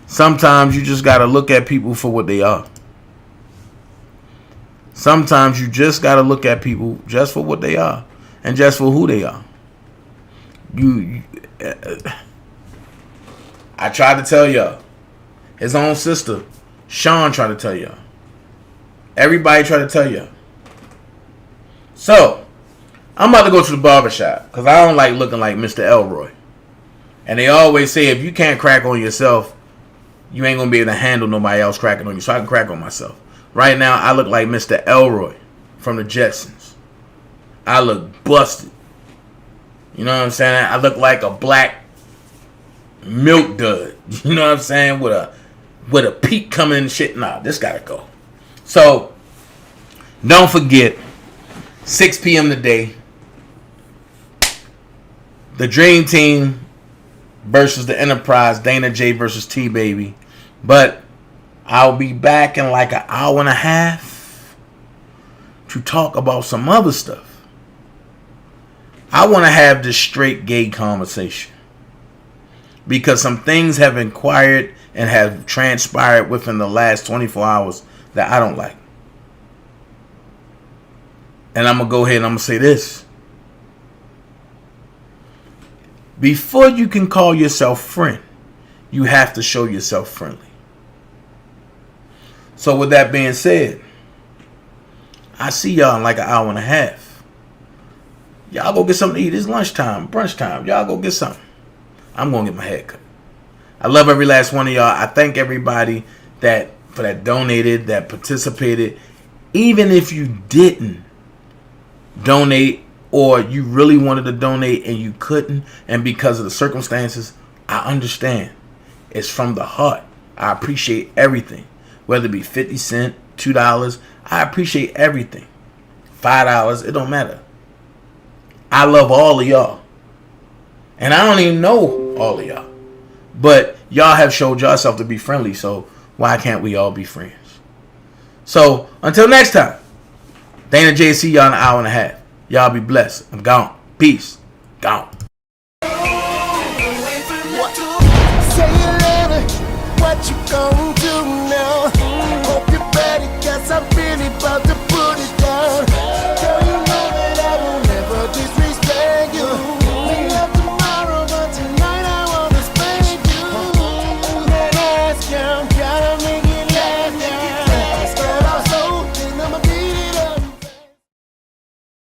sometimes you just got to look at people for what they are. Sometimes you just got to look at people just for what they are and just for who they are. I tried to tell y'all. His own sister, Sean, tried to tell y'all. Everybody tried to tell y'all. So, I'm about to go to the barbershop because I don't like looking like Mr. Elroy. And they always say if you can't crack on yourself, you ain't going to be able to handle nobody else cracking on you. So I can crack on myself. Right now, I look like Mr. Elroy from the Jetsons. I look busted. You know what I'm saying? I look like a black milk dud. You know what I'm saying? With a peak coming and shit. Nah, this gotta go. So, don't forget, 6 p.m. today, the Dream Team versus the Enterprise, DanaJay versus T-Baby. But I'll be back in like an hour and a half to talk about some other stuff. I want to have this straight gay conversation because some things have inquired and have transpired within the last 24 hours that I don't like. And I'm going to go ahead and I'm going to say this. Before you can call yourself friend, you have to show yourself friendly. So with that being said, I see y'all in like an hour and a half. Y'all go get something to eat. It's lunchtime, brunch time. Y'all go get something. I'm going to get my hair cut. I love every last one of y'all. I thank everybody that donated, that participated. Even if you didn't donate or you really wanted to donate and you couldn't, and because of the circumstances, I understand. It's from the heart. I appreciate everything. Whether it be 50 cents, $2, I appreciate everything. $5, it don't matter. I love all of y'all. And I don't even know all of y'all. But y'all have showed yourself to be friendly, so why can't we all be friends? So, until next time, DanaJay, see y'all in an hour and a half. Y'all be blessed. I'm gone. Peace. Gone. What you gonna do now? Hope you're ready, 'cause I'm really about to put it down.